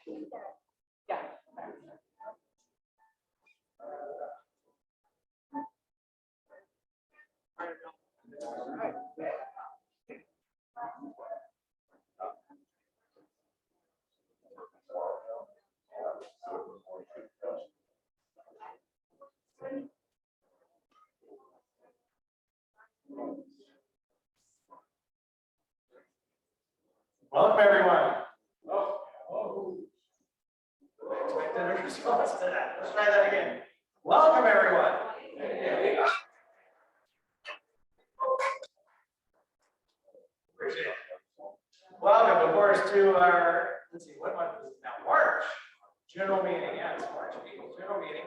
Yeah. Welcome, everyone. Expected a response to that. Let's try that again. Welcome, everyone. Appreciate it. Welcome, of course, to our, let's see, what month is it now? March general meeting. Yeah, it's March general meeting.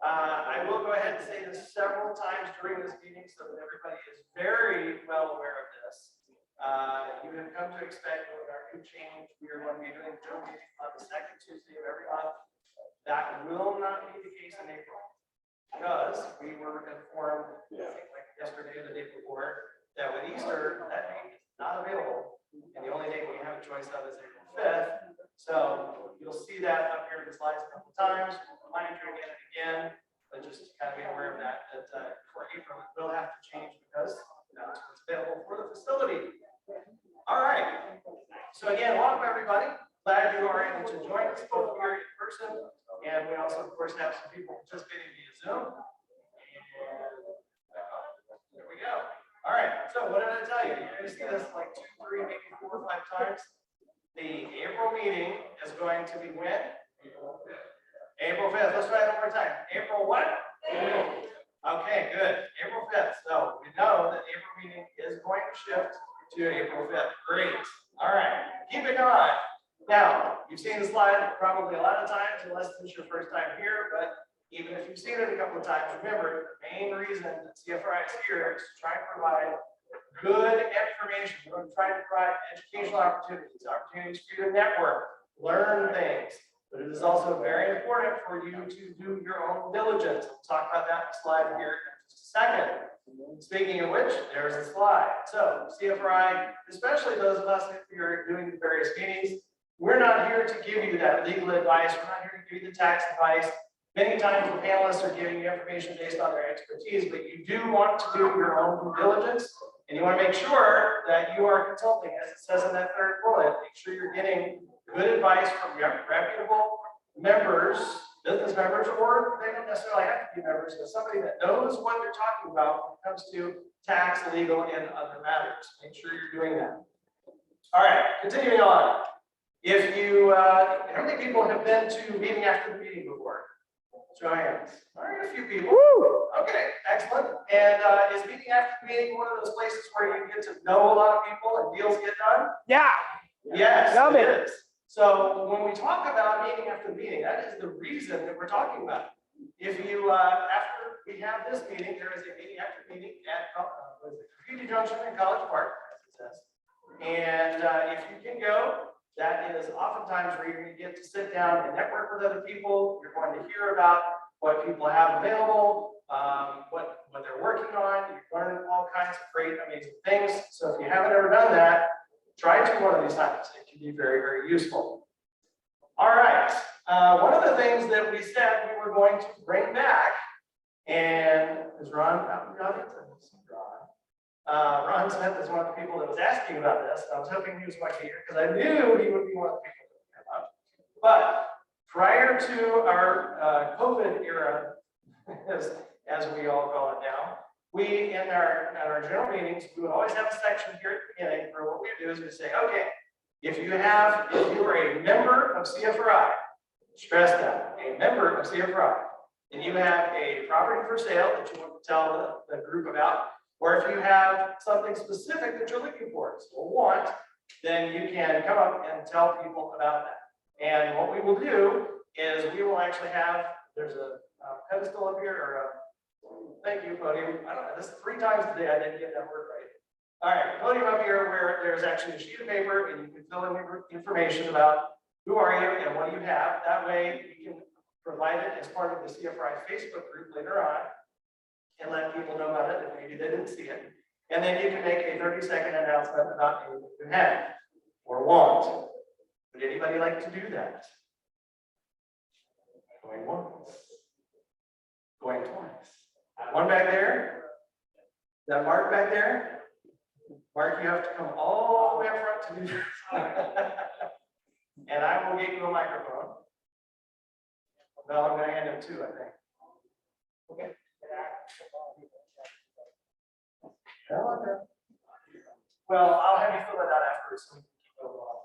I will go ahead and say this several times during this meeting so that everybody is very well aware of this. You have come to expect with our new change, we are going to be doing general meetings on the second Tuesday of every month. That will not be the case in April because we were informed, I think like yesterday or the day before, that with Easter, that date is not available. And the only date we have a choice of is April 5th. So you'll see that up here in the slides a couple of times. Remind you again and again, but just kind of be aware of that for April, it will have to change because that's what's available for the facility. All right. So again, welcome everybody. Glad you are able to join us both here in person, and we also, of course, have some people participating via Zoom. And there we go. All right. So what did I tell you? You're going to see this like 2, 3, maybe 4 or 5 times. The April meeting is going to be when? April 5th. Let's try it one more time. April what? Okay, good. April 5th. So we know that April meeting is going to shift to April 5th. Great. All right. Keep it going. Now, you've seen the slide probably a lot of times, unless this is your first time here, but even if you've seen it a couple of times, remember, the main reason that CFRI is here is to try and provide good information. We're going to try to provide educational opportunities for you to network, learn things. But it is also very important for you to do your own diligence. We'll talk about that slide here in just a second. Speaking of which, there's a slide. So CFRI, especially those of us who are doing the various meetings, we're not here to give you that legal advice. We're not here to give you the tax advice. Many times the panelists are giving you information based on their expertise, but you do want to do your own due diligence, and you want to make sure that you are consulting, as it says in that third bullet. Make sure you're getting good advice from reputable members, business members, or they don't necessarily have to be members, but somebody that knows what they're talking about when it comes to tax, legal, and other matters. Make sure you're doing that. All right, continuing on. If you, how many people have been to meeting after the meeting before? Show of hands. All right, a few people. Woo! Okay, excellent. And is meeting after the meeting one of those places where you get to know a lot of people and deals get done? Yeah. Yes, Love it is. So when we talk about meeting after the meeting, that is the reason that we're talking about it. If you, after we have this meeting, there is a meeting after meeting at Graffiti Junction in College Park, as it says. And if you can go, that is oftentimes where you're going to get to sit down and network with other people. You're going to hear about what people have available, what they're working on. You learn all kinds of great, amazing things. So if you haven't ever done that, try to one of these times. It can be very, very useful. All right. One of the things that we said we were going to bring back, and is Ron out in the audience? Ron Smith is one of the people that was asking about this. I was hoping he was going to be here because I knew he would be one of the people that would come up. But prior to our COVID era, as we all call it now, we in our general meetings, we would always have a section here at the beginning where what we do is we say, okay, if you are a member of CFRI, stress that, a member of CFRI, and you have a property for sale that you want to tell the group about, or if you have something specific that you're looking for, or want, then you can come up and tell people about that. And what we will do is we will actually have, there's a pedestal up here, or thank you, podium. I don't know, this is 3 times today I didn't get that word right. All right, podium up here where there's actually a sheet of paper and you can fill in your information about who are you and what do you have. That way you can provide it as part of the CFRI Facebook group later on and let people know about it if maybe they didn't see it. And then you can make a 30-second announcement about anything you have or want. Would anybody like to do that? Going once. Going twice. One back there. Is that Mark back there? Mark, you have to come all the way up front to do this. And I will get you a microphone. Well, I'm going to hand him two, I think. Okay. Well, I'll have you fill it out afterwards. So we can keep going on.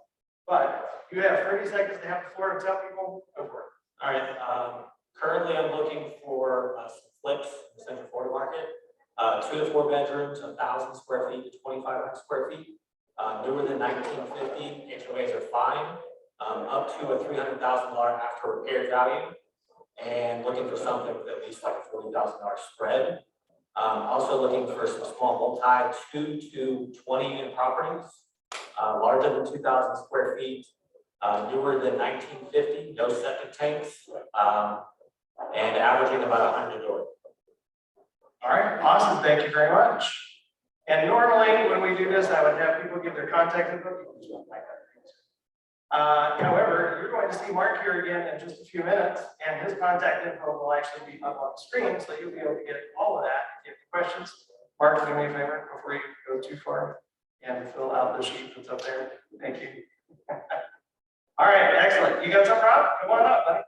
But you have 30 seconds to have the floor to tell people. Go for it. All right. Currently, I'm looking for some flips in the Central Florida market. 2 to 4 bedrooms, 1,000 square feet to 2,500 square feet. Newer than 1950. HOAs are fine. Up to a $300,000 after repair value. And looking for something with at least like a $40,000 spread. Also looking for some small multi 2 to 20 unit properties, larger than 2,000 square feet, newer than 1950, no septic tanks, and averaging about 100 doors. All right, awesome. Thank you very much. And normally when we do this, I would have people give their contact info. However, you're going to see Mark here again in just a few minutes, and his contact info will actually be up on the screen, so you'll be able to get all of that. If you have any questions, Mark, do me a favor before you go too far and fill out the sheet that's up there. Thank you. All right, excellent. You got something, Rob? Come on up, buddy.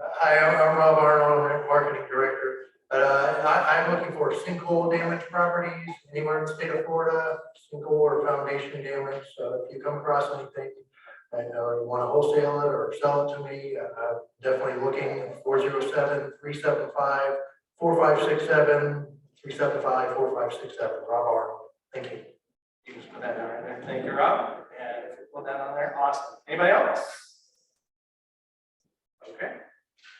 Hi, I'm Rob Arnold, Marketing Director. I'm looking for sinkhole damage properties anywhere in the state of Florida, sinkhole or foundation damage. So if you come across anything and you want to wholesale it or sell it to me, I'm definitely looking. 407-375-4567, 375-4567. Rob Arnold. Thank you. You just put that down right there. Thank you, Rob. And if you put that on there, awesome. Anybody else? Okay.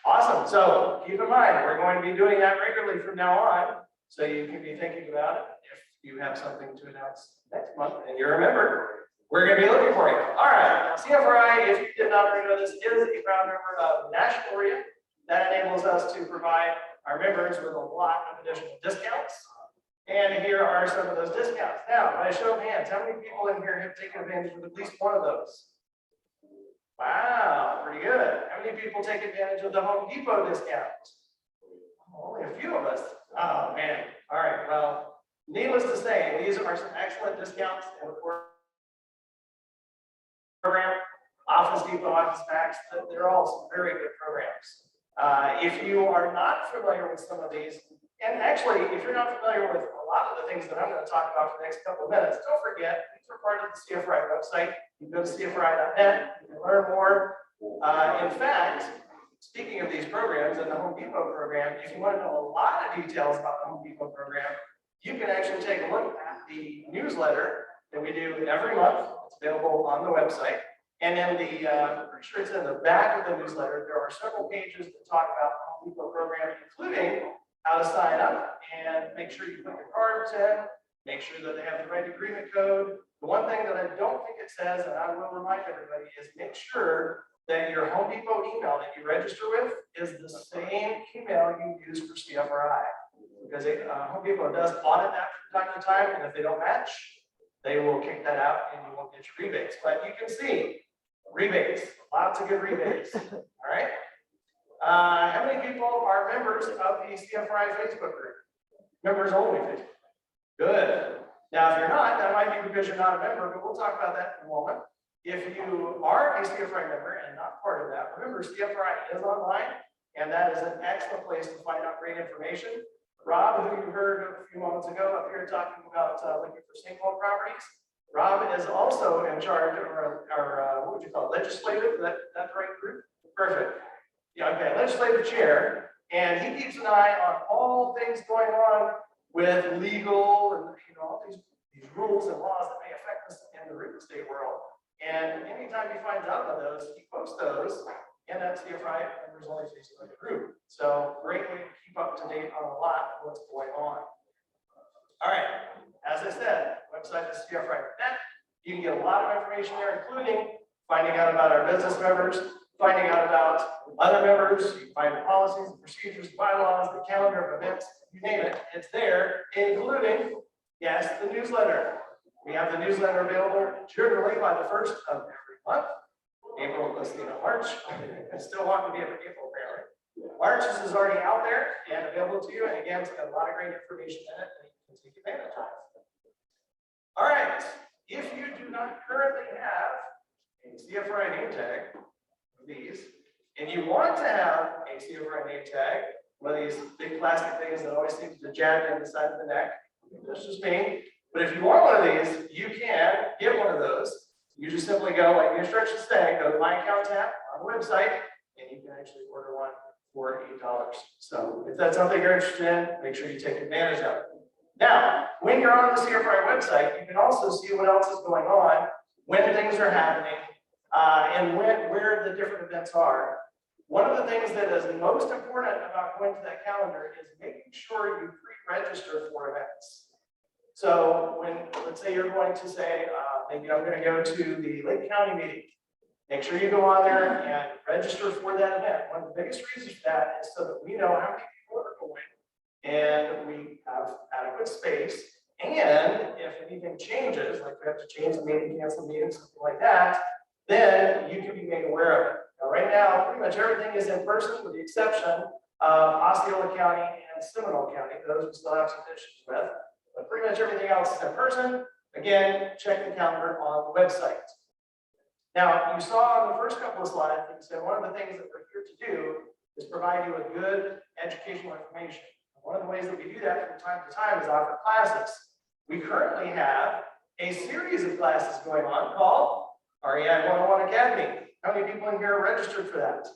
Awesome. So keep in mind, we're going to be doing that regularly from now on. So you can be thinking about it if you have something to announce next month and you're a member, we're going to be looking for you. All right. Now, CFRI, if you did not already know this, is a proud member of National REIA. That enables us to provide our members with a lot of additional discounts. And here are some of those discounts. Now, by a show of hands, how many people in here have taken advantage of at least one of those? Wow, pretty good. How many people take advantage of the Home Depot discount? Only a few of us. Oh, man. All right. Well, needless to say, these are some excellent discounts in the program. Office Depot, Office Max, they're all some very good programs. If you are not familiar with some of these, and actually, if you're not familiar with a lot of the things that I'm going to talk about for the next couple of minutes, don't forget, these are part of the CFRI website. You can go to CFRI.net, you can learn more. In fact, speaking of these programs and the Home Depot program, if you want to know a lot of details about the Home Depot program, you can actually take a look at the newsletter that we do every month. It's available on the website. And in the, I'm pretty sure it's in the back of the newsletter, there are several pages that talk about the Home Depot program, including how to sign up and make sure you put your cards in, make sure that they have the right agreement code. The one thing that I don't think it says, and I will remind everybody, is make sure that your Home Depot email that you register with is the same email you use for CFRI. Because Home Depot does audit that from time to time, and if they don't match, they will kick that out and you won't get your rebates. But you can see rebates, lots of good rebates. All right. How many people are members of the CFRI Facebook group? Members only. Good. Now, if you're not, that might be because you're not a member, but we'll talk about that in a moment. If you are a CFRI member and not part of that, remember CFRI is online, and that is an excellent place to find out great information. Rob, who you heard a few moments ago up here talking about looking for sinkhole properties, Rob is also in charge of our what would you call it, legislative, that's the right group? Perfect. Yeah, okay, legislative chair, and he keeps an eye on all things going on with legal and all these rules and laws that may affect us in the real estate world. And anytime he finds out about those, he posts those in that CFRI members only Facebook group. So great way to keep up to date on a lot of what's going on. All right, as I said, website is CFRI.net. You can get a lot of information there, including finding out about our business members, finding out about other members. You can find the policies, the procedures, the bylaws, the calendar of events, you name it, it's there, including, yes, the newsletter. We have the newsletter available generally by the 1st of every month. April, let's see, March. I still want to be in April, apparently. March is already out there and available to you. And again, it's got a lot of great information in it that you can take advantage of. All right. If you do not currently have a CFRI name tag of these, and you want to have a CFRI name tag, one of these big plastic things that always seems to jab in the side of the neck, that's just me. But if you want one of these, you can get one of those. You just simply go, like the instructions say, go to my account tab on the website, and you can actually order one for $8. So if that's something you're interested in, make sure you take advantage of it. Now, when you're on the CFRI website, you can also see what else is going on, when things are happening, and where the different events are. One of the things that is most important about going to that calendar is making sure you pre-register for events. So when, let's say you're going to say, maybe I'm going to go to the Lake County meeting. Make sure you go on there and register for that event. One of the biggest reasons for that is so that we know how many people are going and we have adequate space. And if anything changes, like we have to change the meeting, cancel the meeting, something like that, then you can be made aware of it. Now, right now, pretty much everything is in person with the exception of Osceola County and Seminole County. Those we still have some issues with, but pretty much everything else is in person. Again, check the calendar on the website. Now, you saw on the first couple of slides that said one of the things that we're here to do is provide you with good educational information. One of the ways that we do that from time to time is offer classes. We currently have a series of classes going on called REI 101 Academy. How many people in here are registered for that?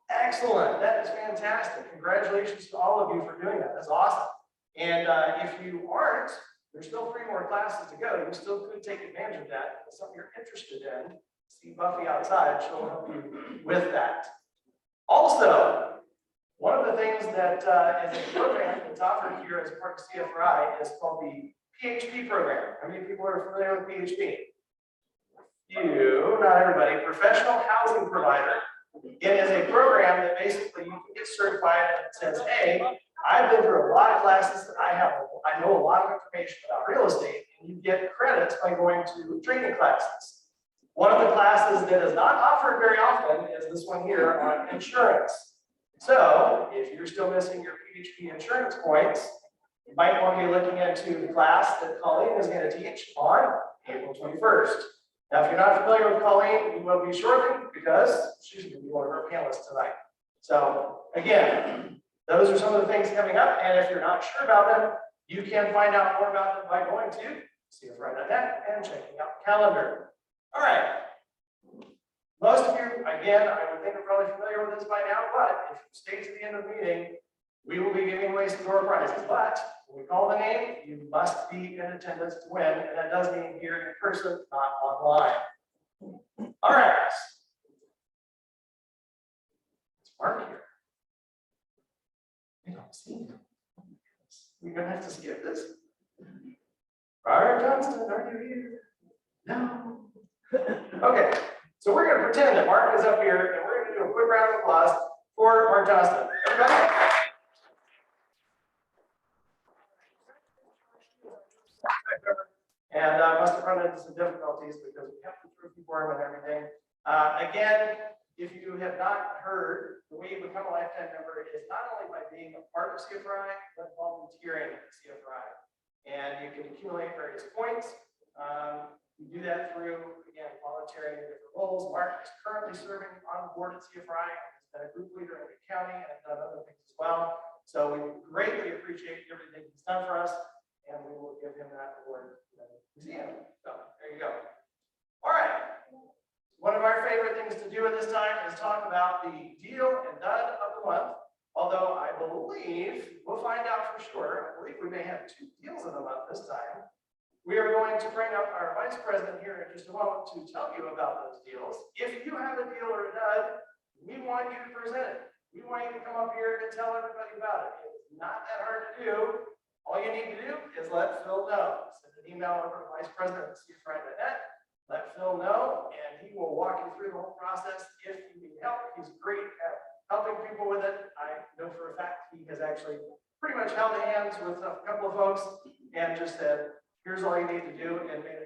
Excellent. That is fantastic. Congratulations to all of you for doing that. That's awesome. And if you aren't, there's still 3 more classes to go. You still could take advantage of that. If it's something you're interested in, see Buffy outside. She'll help you with that. Also, one of the things that is a program that's offered here as part of CFRI is called the PHP program. How many people are familiar with PHP? You, not everybody. Professional Housing Provider. It is a program that basically you can get certified and says, hey, I've been through a lot of classes that I know a lot of information about real estate, and you get credits by going to training classes. One of the classes that is not offered very often is this one here on insurance. So if you're still missing your PHP insurance points, you might want to be looking into the class that Colleen is going to teach on April 21st. Now, if you're not familiar with Colleen, we will be shortly because she's going to be one of our panelists tonight. So again, those are some of the things coming up. And if you're not sure about them, you can find out more about them by going to CFRI.net and checking out the calendar. All right. Most of you, again, I would think are probably familiar with this by now, but if you stay to the end of the meeting, we will be giving away some door prizes. But when we call the name, you must be in attendance to win, and that does mean here in person, not online. All right. It's Mark here. I don't see him. We're gonna have to skip this. Robert Johnston, are you here? No. Okay. So we're going to pretend that Mark is up here, and we're going to do a quick round of applause for Mark Johnston. Everybody? And must have run into some difficulties because we have to prove for him and everything. Again, if you have not heard, the way you become a lifetime member is not only by being a part of CFRI, but volunteering at CFRI. And you can accumulate various points. You do that through, again, volunteering in different roles. Mark is currently serving on the board at CFRI, has been a group leader in the county and done other things as well. So we greatly appreciate everything he's done for us, and we will give him that award in the museum. So there you go. All right. One of our favorite things to do at this time is talk about the deal and dud of the month. Although I believe, we'll find out for sure, I believe we may have 2 deals of the month this time. We are going to bring up our vice president here in just a moment to tell you about those deals. If you have a deal or a dud, we want you to present it. We want you to come up here and tell everybody about it. It's not that hard to do. All you need to do is let Phil know. Send an email over to vice president at CFRI.net. Let Phil know, and he will walk you through the whole process. If you need help, he's great at helping people with it. I know for a fact he has actually pretty much held hands with a couple of folks and just said, here's all you need to do, and made it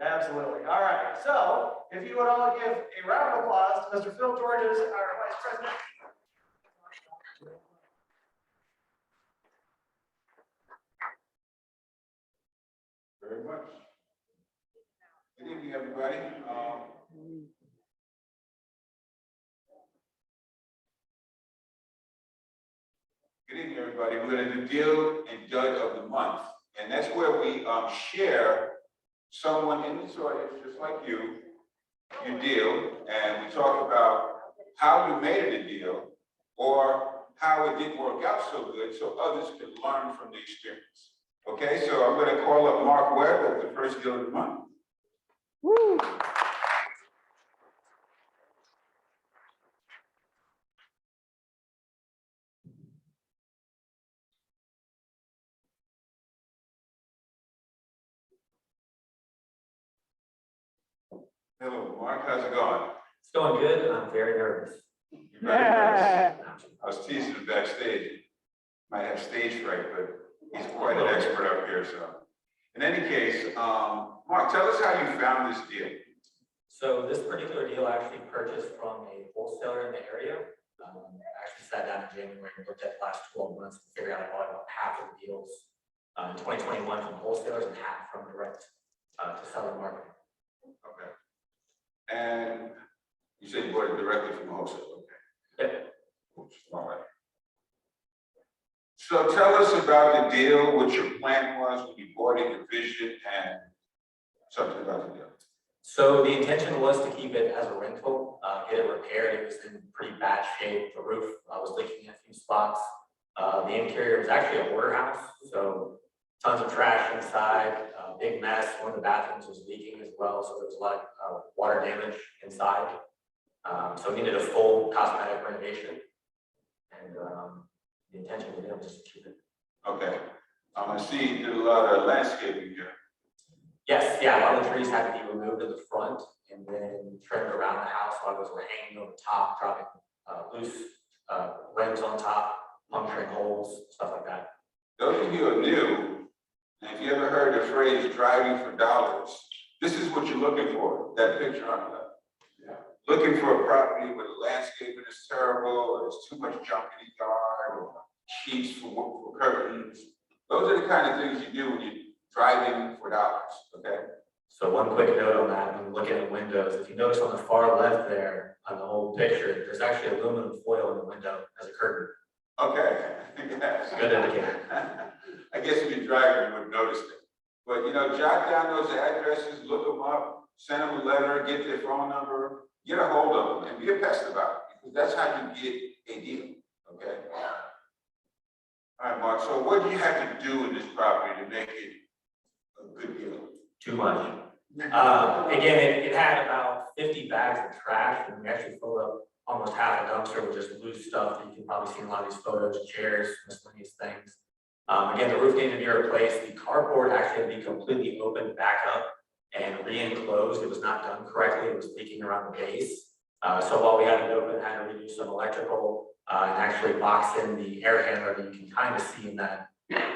Absolutely. All right. So if you would all give a round of applause to Mr. Phil Georges, our Vice President. Very much. Good evening, everybody. Good evening, everybody. We're going to do Deal and Dud of the Month. And that's where we share someone in this audience, just like you deal, and we talk about how you made it a deal or how it didn't work out so good so others can learn from the experience. Okay, so I'm going to call up Mark Webb as the first deal of the month. Woo. Hello, Mark, how's it going? It's going good. I'm very nervous. You're very nervous. I was teasing him backstage. Might have stage fright, but he's quite an expert up here, so. In any case, Mark, tell us how you found this deal. So this particular deal I actually purchased from a wholesaler in the area. I actually sat down in January and looked at the last 12 months and figured out I bought about half of the deals in 2021 from wholesalers and half from direct to seller marketing. Okay. And you said you bought it directly from a wholesaler, okay? Yep. All right. So tell us about the deal, what your plan was when you bought it, your vision, and something about the deal. So the intention was to keep it as a rental, get it repaired. It was in pretty bad shape. The roof was leaking in a few spots. The interior was actually a hoarder house, so tons of trash inside, big mess. One of the bathrooms was leaking as well, so there was a lot of water damage inside. So it needed a full cosmetic renovation. And the intention was just to keep it. Okay. I see you did a lot of landscaping here. Yes, yeah, a lot of the trees had to be removed in the front and then trimmed around the house while those were hanging over top, dropping loose limbs on top, puncturing holes, stuff like that. Those of you who are new, and if you ever heard the phrase driving for dollars, this is what you're looking for, that picture on the left. Yeah. Looking for a property where the landscaping is terrible, or there's too much junk in the yard, or sheets for curtains. Those are the kind of things you do when you're driving for dollars, okay? So one quick note on that, when looking at the windows, if you notice on the far left there on the whole picture, there's actually aluminum foil in the window as a curtain. Okay. Yes. Good indicator. I guess if you're driving, you would notice it. But you know, jot down those addresses, look them up, send them a letter, get their phone number, get a hold of them, and be a pest about it, because that's how you get a deal, okay? All right, Mark, so what do you have to do in this property to make it a good deal? Too much. Again, it had about 50 bags of trash, and we actually filled up almost half a dumpster with just loose stuff that you can probably see in a lot of these photos, chairs, miscellaneous things. Again, the roof needed to be replaced. The carport actually had to be completely opened back up and re-enclosed. It was not done correctly. It was leaking around the base. So while we had it open, I had to redo some electrical and actually box in the air handler that you can kind of see in that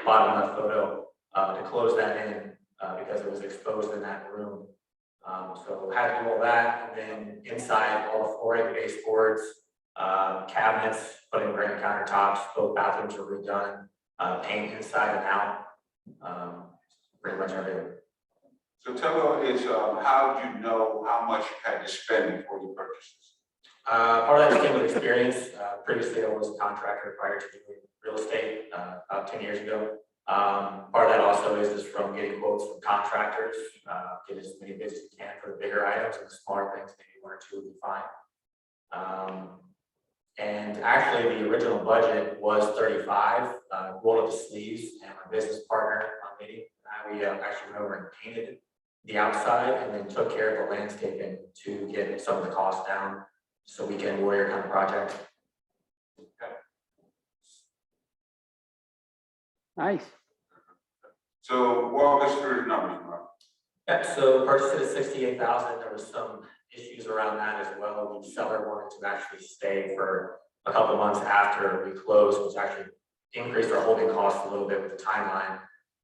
bottom left photo to close that in because it was exposed in that room. So had to do all that, and then inside all the flooring, baseboards, cabinets, putting granite countertops, both bathrooms were redone, paint inside and out, pretty much everything. So tell us, how do you know how much you had to spend before you purchased this? Part of that came with experience. Previously, I was a contractor prior to doing real estate about 10 years ago. Part of that also is just from getting quotes from contractors, get as many bids as you can for the bigger items, and the smaller things, maybe one or two would be fine. And actually the original budget was 35, rolled up the sleeves, and my business partner, Lady, and I, we actually went over and painted the outside and then took care of the landscaping to get some of the costs down so we can warrior kind of project. Nice. So walk us through the numbers, Mark. Yep, so purchased it at 68,000. There was some issues around that as well. The seller wanted to actually stay for a couple months after we closed, which actually increased our holding costs a little bit with the timeline.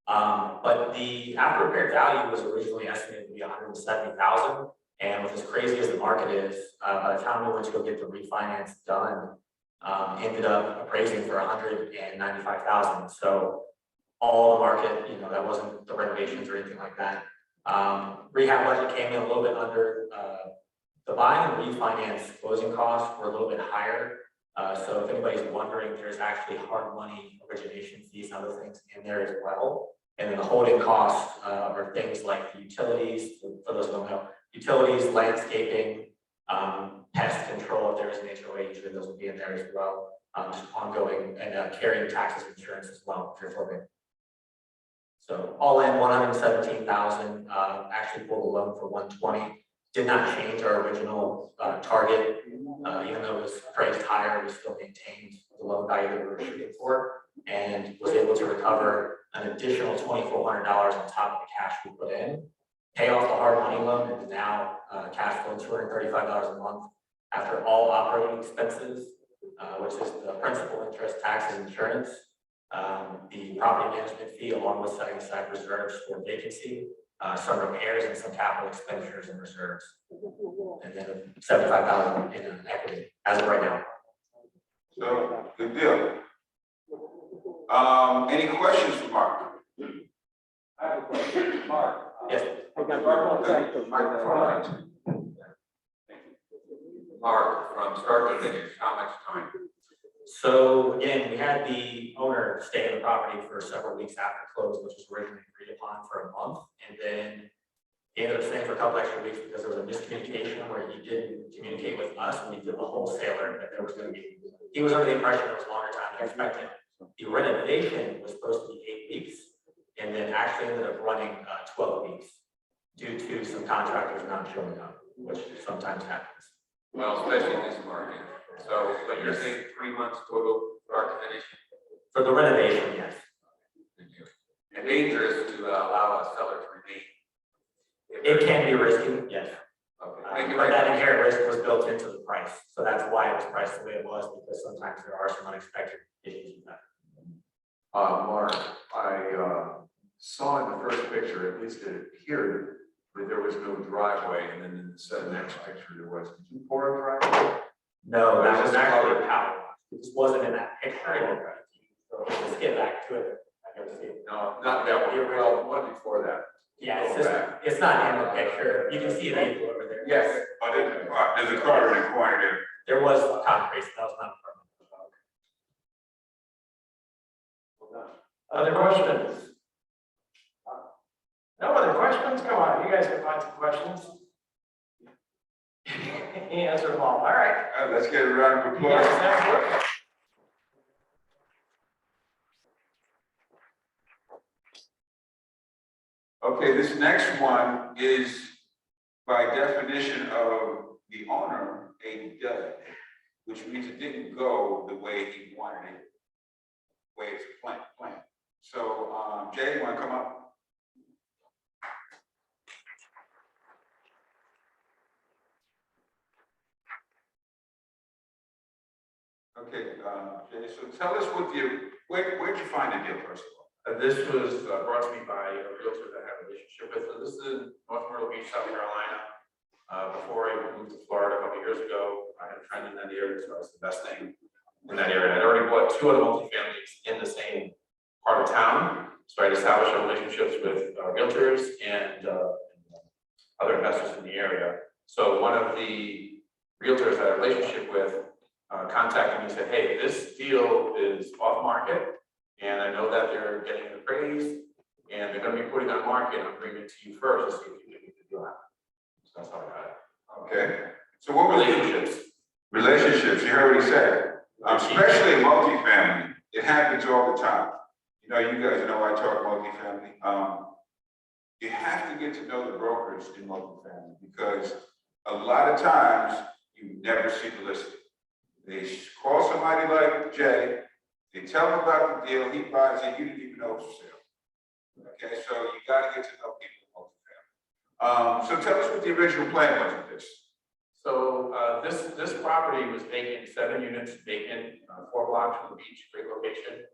But the after repair value was originally estimated to be be 170,000. And with as crazy as the market is, by the time we went to go get the refinance done, ended up appraising for 195,000. So all the market, that wasn't the renovations or anything like that. Rehab budget came in a little bit under the buying and refinance closing costs were a little bit higher. So if anybody's wondering, there's actually hard money origination fees and other things in there as well. And then the holding costs are things like the utilities, for those who don't know, utilities, landscaping, pest control, if there is an HOA, usually those will be in there as well. Just ongoing and carrying taxes, insurance as well, if you're flipping. So all in 117,000, actually pulled a loan for 120. Did not change our original target, even though it was priced higher, we still maintained the loan value that we were shooting for, and was able to recover an additional $2,400 on top of the cash we put in, pay off the hard money loan, and now cash flow $235 a month after all operating expenses, which is the principal, interest, taxes, insurance, the property management fee, along with setting aside reserves for vacancy, some repairs and some capital expenditures and reserves, and then 75,000 in equity as of right now. So, good deal. Any questions for Mark? I have a question, Mark. Yes. I got Mark, from start to finish, how much time? So again, we had the owner stay in the property for several weeks after close, which was originally agreed upon for a month. And then he ended up staying for a couple extra weeks because there was a miscommunication where he didn't communicate with us when he did the wholesaler that there was going to be, he was under the impression it was longer time than expected. The renovation was supposed to be 8 weeks and then actually ended up running 12 weeks due to some contractors not showing up, which sometimes happens. Well, especially in this market. So, but you're saying 3 months total start to finish? For the renovation, yes. And dangerous to allow a seller to remain? It can be risky, yes. Okay, thank you But very that much. inherent risk was built into the price. So that's why it was priced the way it was, because sometimes there are some unexpected issues with that. Mark, I saw in the first picture, at least it appeared that there was no driveway, and then in the next picture there was. Did you pour a driveway? No, that was actually a power wash. It just wasn't in that picture. So let's get back to it. I never see it. No, not that one. Well, one before that. Yeah, it's not in the picture. You can see the vehicle over there. Yes. Oh, there's a car in the corner there. There was concrete, so that was not a Other questions? No other questions? Come on, you guys can find some questions. He answered them all. All right. Let's get a round of applause. Yes, that's perfect. Okay, this next one is by definition of the owner, a dud, which means it didn't go the way he wanted it, the way it's planned. So, Jay, you want to come up? Okay, Jay, so tell us where'd you find the deal first of all? This was brought to me by a realtor that I have a relationship with. So this is in North Myrtle Beach, South Carolina. Before I moved to Florida a couple of years ago, I had a friend in that area, so I was investing in that area. I'd already bought 2 other multifamilies in the same part of town. So I'd established relationships with realtors and other investors in the area. So one of the realtors I had a relationship with contacted me and said, hey, this deal is off market. And I know that they're getting it appraised and they're going to be putting on market. I'm bringing it to you first to see if you can get the deal happen. So that's how I got it. Okay, so what were Relationships. Relationships, you heard what he said, especially in multifamily, it happens all the time. You know, you guys know I talk multifamily. You have to get to know the brokers in multifamily because a lot of times you never see the listing. They call somebody like Jay, they tell him about the deal, he buys it, you didn't even know it was for sale. Okay, so you gotta get to know people in multifamily. So tell us what the original plan was with this. So this property was vacant, 7 units vacant, 4 blocks from the beach, great location.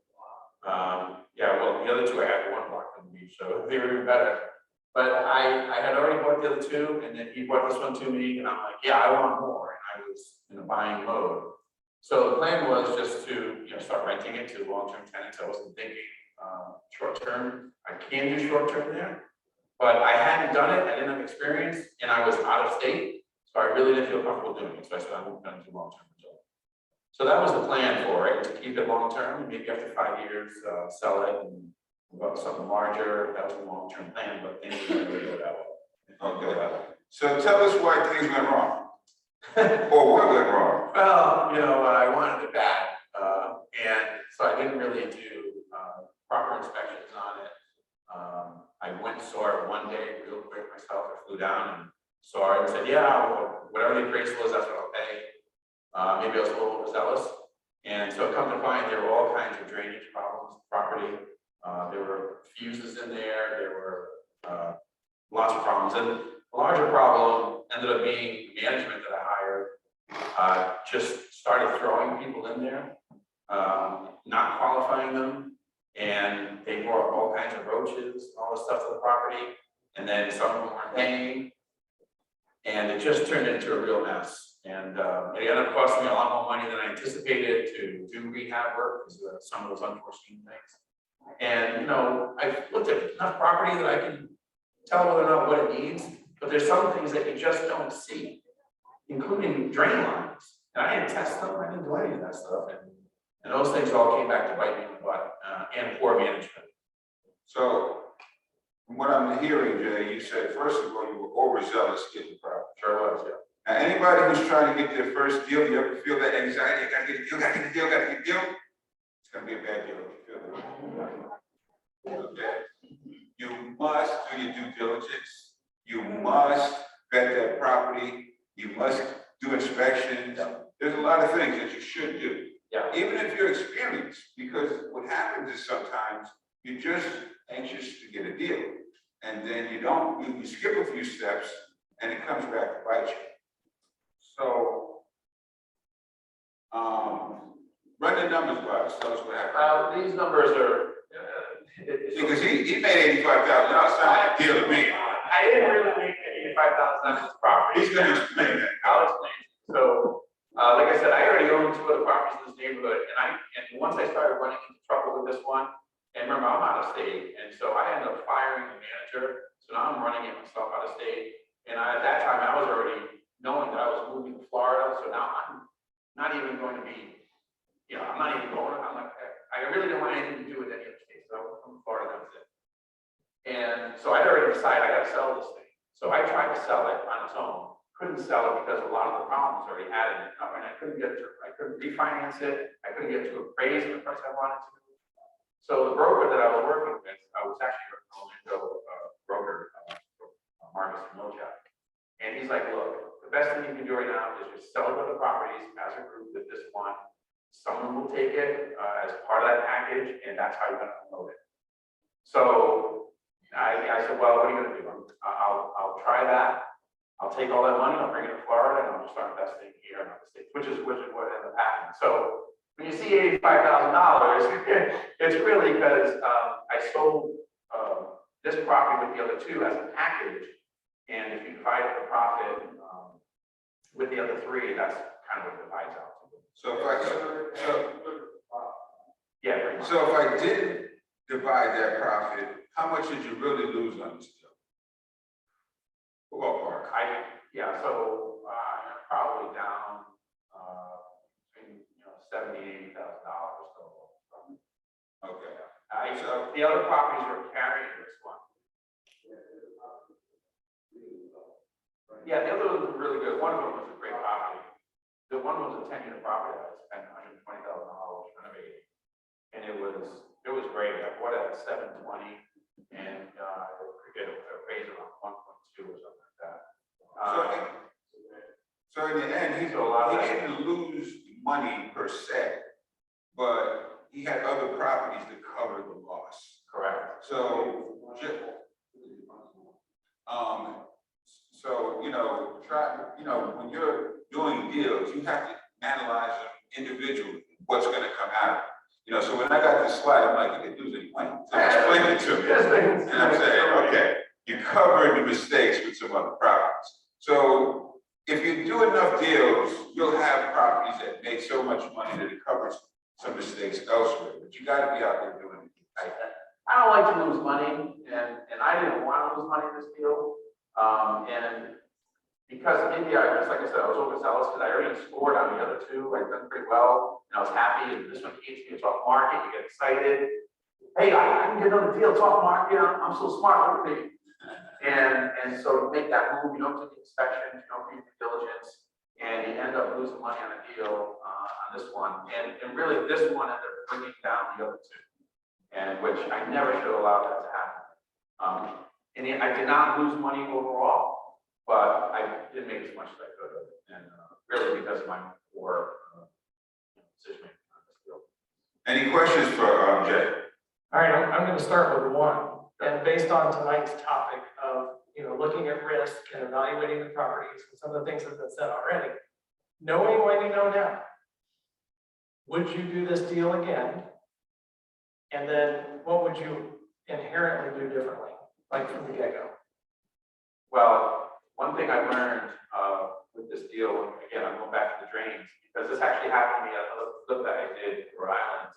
Yeah, well, the other 2 I had 1 block from the beach, so they were even better. But I had already bought the other two, and then he brought this one to me, and I'm like, yeah, I want more, and I was in a buying mode. So the plan was just to, start renting it to long-term tenants. I wasn't thinking, short-term. I can do short-term there, but I hadn't done it, I didn't have experience, and I was out of state, so I really didn't feel comfortable doing it, so I said, I'm gonna do long-term. So that was the plan for it, to keep it long-term, and maybe after 5 years, sell it and about something larger. That was a long-term plan, but things didn't really go that way. Okay. So tell us why things went wrong. Or what went wrong? Well, I wanted it bad, and so I didn't really do proper inspections on it. I went and saw it one day real quick myself. I flew down and saw it and said, yeah, well, whatever the appraisal is, that's what I'll pay. Maybe I was a little overzealous. And so come to find there were all kinds of drainage problems, property. There were fuses in there. There were lots of problems. And a larger problem ended up being management that I hired just started throwing people in there, not qualifying them. And they brought all kinds of roaches, all this stuff to the property. And then some of them weren't paying. And it just turned into a real mess. And it ended up costing me a lot more money than I anticipated to do rehab work because of some of those unforeseen things. And, I've looked at enough property that I can tell whether or not what it needs, but there's some things that you just don't see, including drain lines. And I didn't test them, I didn't do any of that stuff. And those things all came back to bite me in the butt, and poor management. So, from what I'm hearing, Jay, you said, first of all, you were overzealous getting the property. Sure was, yeah. Now, anybody who's trying to get their first deal, you ever feel that anxiety? I gotta get a deal, gotta get a deal, gotta get a deal. It's gonna be a bad deal if you feel that. Okay. You must do your due diligence. You must vet that property. You must do inspections. There's a lot of things that you should do. Yeah. Even if you're experienced, because what happens is sometimes you're just anxious to get a deal. And then you skip a few steps and it comes back to bite you. So, run the numbers by us, tell us what happened. These numbers are. Because he made $85,000, sound like a deal to me. I didn't really make $85,000 on this property. He's gonna explain that. I'll explain. So, like I said, I already own 2 other properties in this neighborhood, and once I started running into trouble with this one, and remember, I'm out of state, and so I ended up firing the manager. So now I'm running it myself out of state. And at that time, I was already knowing that I was moving to Florida. So now I'm not even going to be, I'm not even going. I'm like, I really don't want anything to do with any other state. So I'm from Florida, that was it. And so I'd already decided I got to sell this thing. So I tried to sell it on its own. Couldn't sell it because a lot of the problems already had in it. And I couldn't refinance it. I couldn't get to appraise the price I wanted to. So the broker that I was working with, I was actually a Orlando broker, Marcus Milchak. And he's like, look, the best thing you can do right now is just sell the properties as a group with this one. Someone will take it as part of that package, and that's how you're going to unload it. So I said, well, what are you going to do? I'll try that. I'll take all that money, I'll bring it to Florida, and I'll just start investing here in the States, which is what ended up happening. So when you see $85,000, it's really because I sold this property with the other 2 as a package, and if you divide the profit with the other 3, that's kind of what it divides out to. So So if I didn't divide that profit, how much did you really lose on this deal? Ballpark. So probably down between $70,000 to $80,000. Okay. So the other properties were carrying this one. Yeah, the other ones were really good. One of them was a great property. The one was a 10-unit property that I spent $120,000 renovating, and it was great. I bought it at $720, and could get a raise around 1.2 or something like that. So in the end, he didn't lose money per se, but he had other properties to cover the loss. Correct. So, when you're doing deals, you have to analyze them individually. What's going to come out? So when I got this slide, I'm like, you can lose any money. So explain it to me. And I'm saying, okay. you cover the mistakes with some other properties. So if you do enough deals, you'll have properties that make so much money that it covers some mistakes elsewhere, but you gotta be out there doing it. I don't like to lose money, and I didn't want to lose money in this deal. And because maybe just like I said, I was overzealous, because I already scored on the other two, I'd done pretty well, and I was happy, and this one came to me, it's off market, you get excited. Hey, I can get another deal, it's off market, I'm so smart, look at me. And so to make that move, you don't do the inspections, you don't do due diligence, and you end up losing money on a deal on this one. And really, this one ended up bringing down the other two, and which I never should have allowed that to happen. And I did not lose money overall, but I did make as much as I could of it, and really because of my poor decision making on this deal. Any questions for Jay? All right, I'm going to start with one. And based on tonight's topic of, looking at risk and evaluating the properties and some of the things that have been said already, knowing what you know now, would you do this deal again? And then what would you inherently do differently, like from the get-go? Well, one thing I learned with this deal, again, I'm going back to the drains, because this actually happened to me at the flip that I did for Rhode Island.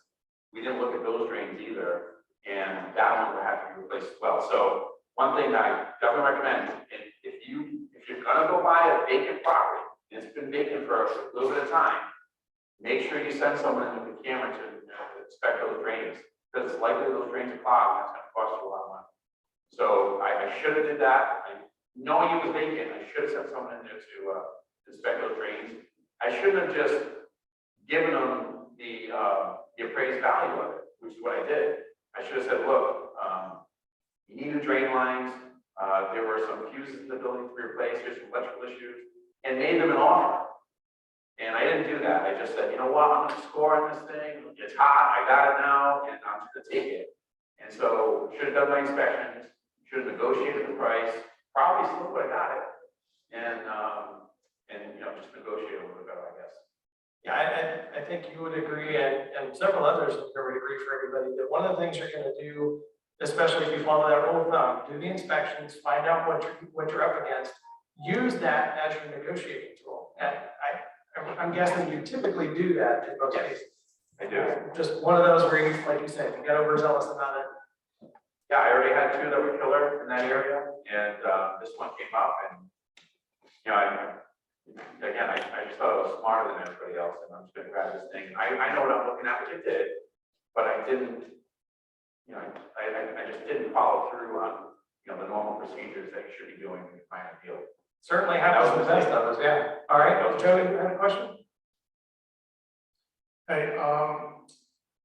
We didn't look at those drains either, and that one would have to be replaced as well. So one thing that I definitely recommend, and if you're gonna go buy a vacant property, and it's been vacant for a little bit of time, make sure you send someone in with a camera to inspect those drains, because it's likely those drains are clogged, and that's gonna cost you a lot of money. So I should have did that. Knowing it was vacant, I should have sent someone in there to inspect those drains. I shouldn't have just given them the appraised value of it, which is what I did. I should have said, look, you need new drain lines. There were some fuses in the building to be replaced. There's some electrical issues, and made them an offer. And I didn't do that. I just said, you know what? I'm going to score on this thing. It's hot. I got it now, and I'm just going to take it. And so, should have done my inspections. Should have negotiated the price. Probably still would have got it, and just negotiate a little bit better, I guess. Yeah, I think you would agree, and several others would agree for everybody, that one of the things you're going to do, especially if you follow that rule of thumb, do the inspections, find out what you're up against, use that as your negotiating tool. And I'm guessing you typically do that in most cases. I do. Just one of those where you, like you said, you get overzealous about it. Yeah, I already had two that were killer in that area, and this one came up, and I just thought I was smarter than everybody else, and I'm just going to grab this thing. I know what I'm looking at, which I did, but I didn't. I just didn't follow through on the normal procedures that you should be doing when you find a deal. Certainly happens to the best of us, yeah. All right, Joey, you had a question? Hey,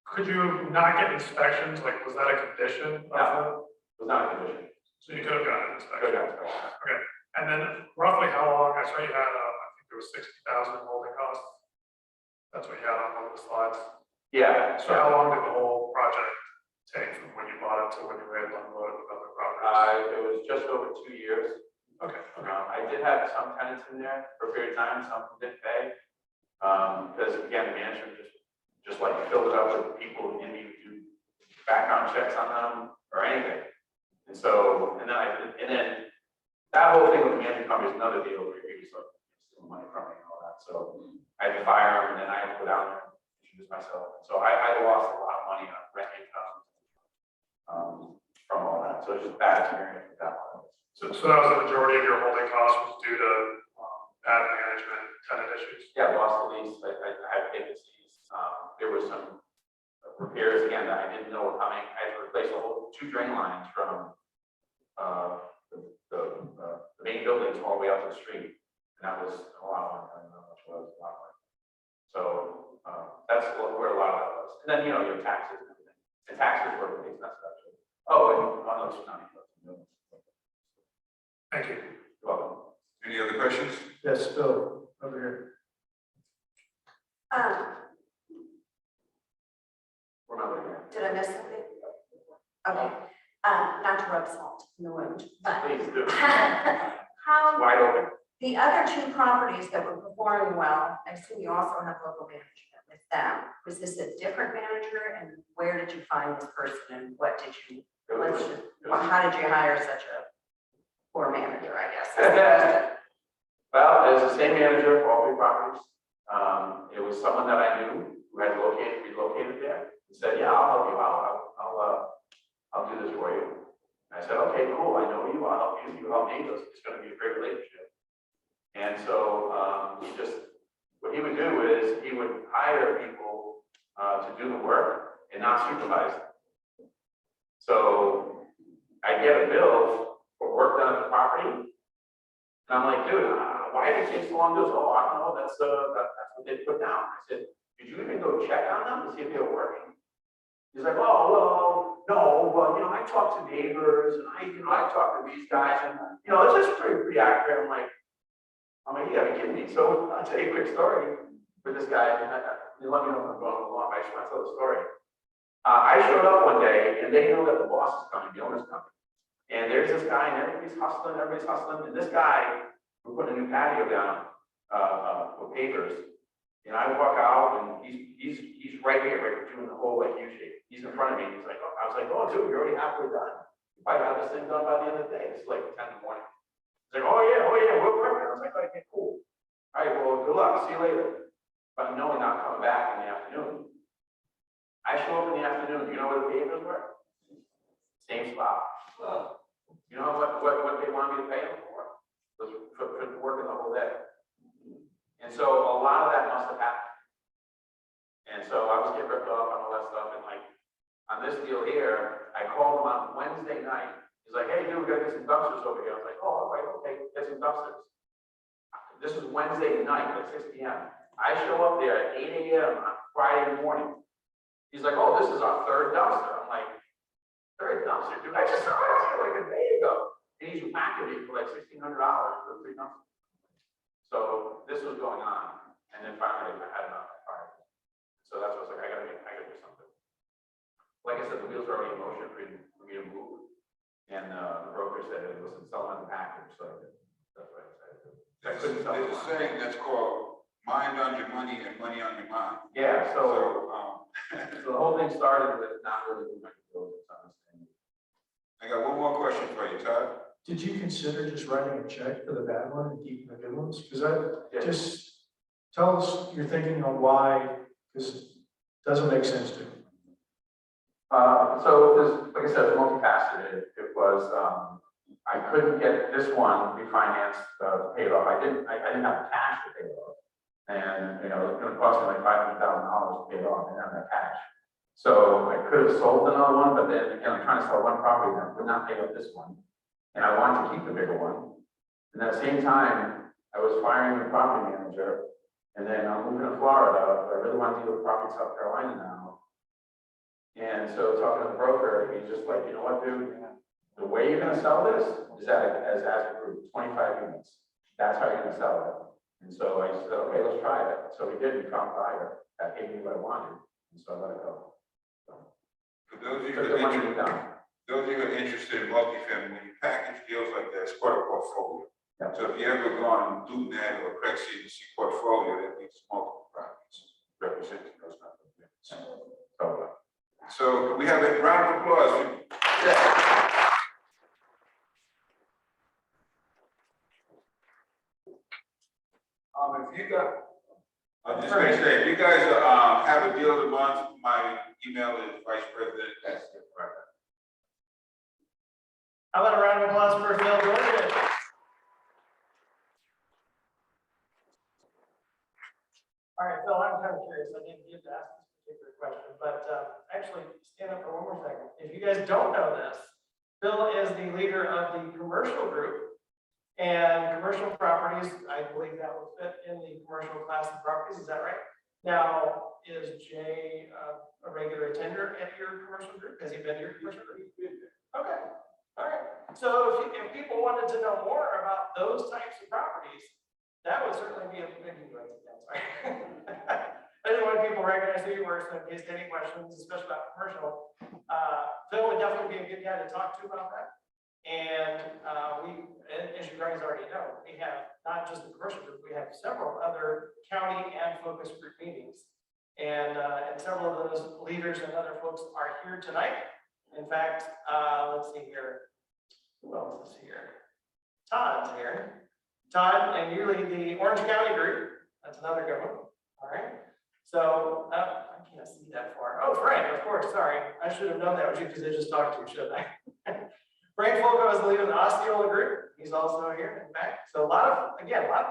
could you not get inspections? Like, was that a condition? No, it was not a condition. So you could have gotten an inspection? Could have. Okay, and then roughly how long, I saw you had, I think there was 60,000 in holding costs. That's what you had on one of the slides. Yeah. So how long did the whole project take from when you bought it to when you were able to unload it with other properties? It was just over 2 years. Okay. I did have some tenants in there for a period of time, some didn't pay. Because again, the management just like filled it up with people who didn't even do background checks on them or anything. And so, and then that whole thing with the management company is another deal where you start stealing money from me and all that. So I had to fire them, and then I had to go down there and introduce myself. So I lost a lot of money on rent income from all that. So it's just bad experience with that one. So that was the majority of your holding costs was due to bad management, tenant issues? Yeah, lost the lease. I had vacancies. There was some repairs again that I didn't know were coming. I had to replace a whole 2 drain lines from the main buildings all the way out to the street, and that was a lot of money. I don't know how much it was, a lot of money. So that's where a lot of that was. And then your taxes and everything. And taxes were pretty expensive actually. Oh, and on those county. Thank you. You're welcome. Any other questions? Yes, Phil, over here. Did I miss something? Okay, not to rub salt in the wound, but Please do. how, Wide open. the other 2 properties that were performing well, I assume you also have local management with them. Was this a different manager, and where did you find this person, and what did you, how did you hire such a poor manager, I guess. Well, as the same manager for all three properties, it was someone that I knew who had relocated there. He said, yeah, I'll help you out. I'll do this for you. And I said, okay, cool. I know you. I'll help you. You help me. It's going to be a great relationship. And so what he would do is he would hire people to do the work and not supervise them. So I get a bill for work done at the property. And I'm like, dude, why did it take so long to do this? Oh, I don't know. That's what they put down. I said, did you even go check on them to see if they were working? He's like, oh, well, no, well, I talked to neighbors and I talked to these guys and, it's just pretty accurate. I'm like, you gotta be kidding me. So I'll tell you a quick story with this guy. You let me know if I'm going along. I just want to tell the story. I showed up one day and they know that the boss is coming, the owner's coming. And there's this guy and everybody's hustling. And this guy, we're putting a new patio down with pavers. And I walk out and he's right here, right, doing the whole like U shape. He's in front of me. He's like, oh, I was like, oh, dude, you're already halfway done. You probably have this thing done by the end of the day. It's like 10 in the morning. He's like, oh yeah, we're perfect. I was like, okay, cool. All right, well, good luck. See you later. But knowing not coming back in the afternoon. I show up in the afternoon. You know where the pavers were? Same spot. You know what they wanted me to pay them for? Was for working the whole day. And so a lot of that must have happened. And so I was getting ripped off on all that stuff. And like on this deal here, I called him on Wednesday night. He's like, hey, dude, we gotta get some dumpsters over here. I was like, oh, all right, okay, get some dumpsters. This was Wednesday night at 6 p.m. I show up there at 8 a.m. on Friday morning. He's like, oh, this is our third dumpster. I'm like, third dumpster, dude, I just saw it like a day ago. And he's whacking me for like $1,600 for 3 dumpsters. So this was going on, and then finally I had enough. So that's what's like, I gotta do something. Like I said, the wheels are already in motion for me to move. And the broker said, listen, sell on the package. So that's what I decided to do. I couldn't sell There's a saying that's called mind on your money and money on your mind. Yeah, so the whole thing started with not really doing my due diligence. I got one more question for you, Todd. Did you consider just writing a check for the bad one and keeping the good ones? Because just tell us your thinking on why, because it doesn't make sense to me. So there's, like I said, it's multifaceted. It was, I couldn't get this one refinanced, paid off. I didn't have cash to pay it off. And, it was going to cost me like $500,000 to pay it off. I didn't have that cash. So I could have sold another one, but then again, I'm trying to sell one property that would not pay off this one. And I wanted to keep the bigger one. And at the same time, I was firing the property manager. And then I'm moving to Florida. I really want to deal with property in South Carolina now. And so talking to the broker, he's just like, you know what, dude? The way you're going to sell this is as a group, 25 units. That's how you're going to sell it. And so I said, okay, let's try it. So we did. We found a buyer that gave me what I wanted. And so I let it go. So, For those of you took who the money to be done. those of you who are interested in multifamily, when you package deals like that, it's quite a portfolio. Yeah. So if you ever go on LoopNet or Craigslist and see portfolio, that means multiple properties representing those number of units. So we have a round of applause. If you got, I'm just gonna say, if you guys have a deal of the month, my email is vice-president. How about a round of applause for Phil Jordan? All right, Phil, I'm kind of curious. I didn't get to ask this particular question, but actually, stand up for one more second. If you guys don't know this, Phil is the leader of the commercial group. And commercial properties, I believe that would fit in the commercial class of properties. Is that right? Now, is Jay a regular attender at your commercial group? Has he been to your commercial group? Okay. All right. So if people wanted to know more about those types of properties, that would certainly be a big deal. Sorry. I didn't want people to recognize who you were, so in case they had any questions, especially about commercial, Phil would definitely be a good guy to talk to about that. And as you guys already know, we have not just the commercial group, we have several other county and focus group meetings. And several of those leaders and other folks are here tonight. In fact, let's see here. Who else is here? Todd's here. Todd, and you lead the Orange County group. That's another good one. All right. So I can't see that far. Oh, Frank, of course. Sorry. I should have known that was you because I just talked to you, shouldn't I? Frank Folco is the leader of the Osceola group. He's also here in fact. So a lot of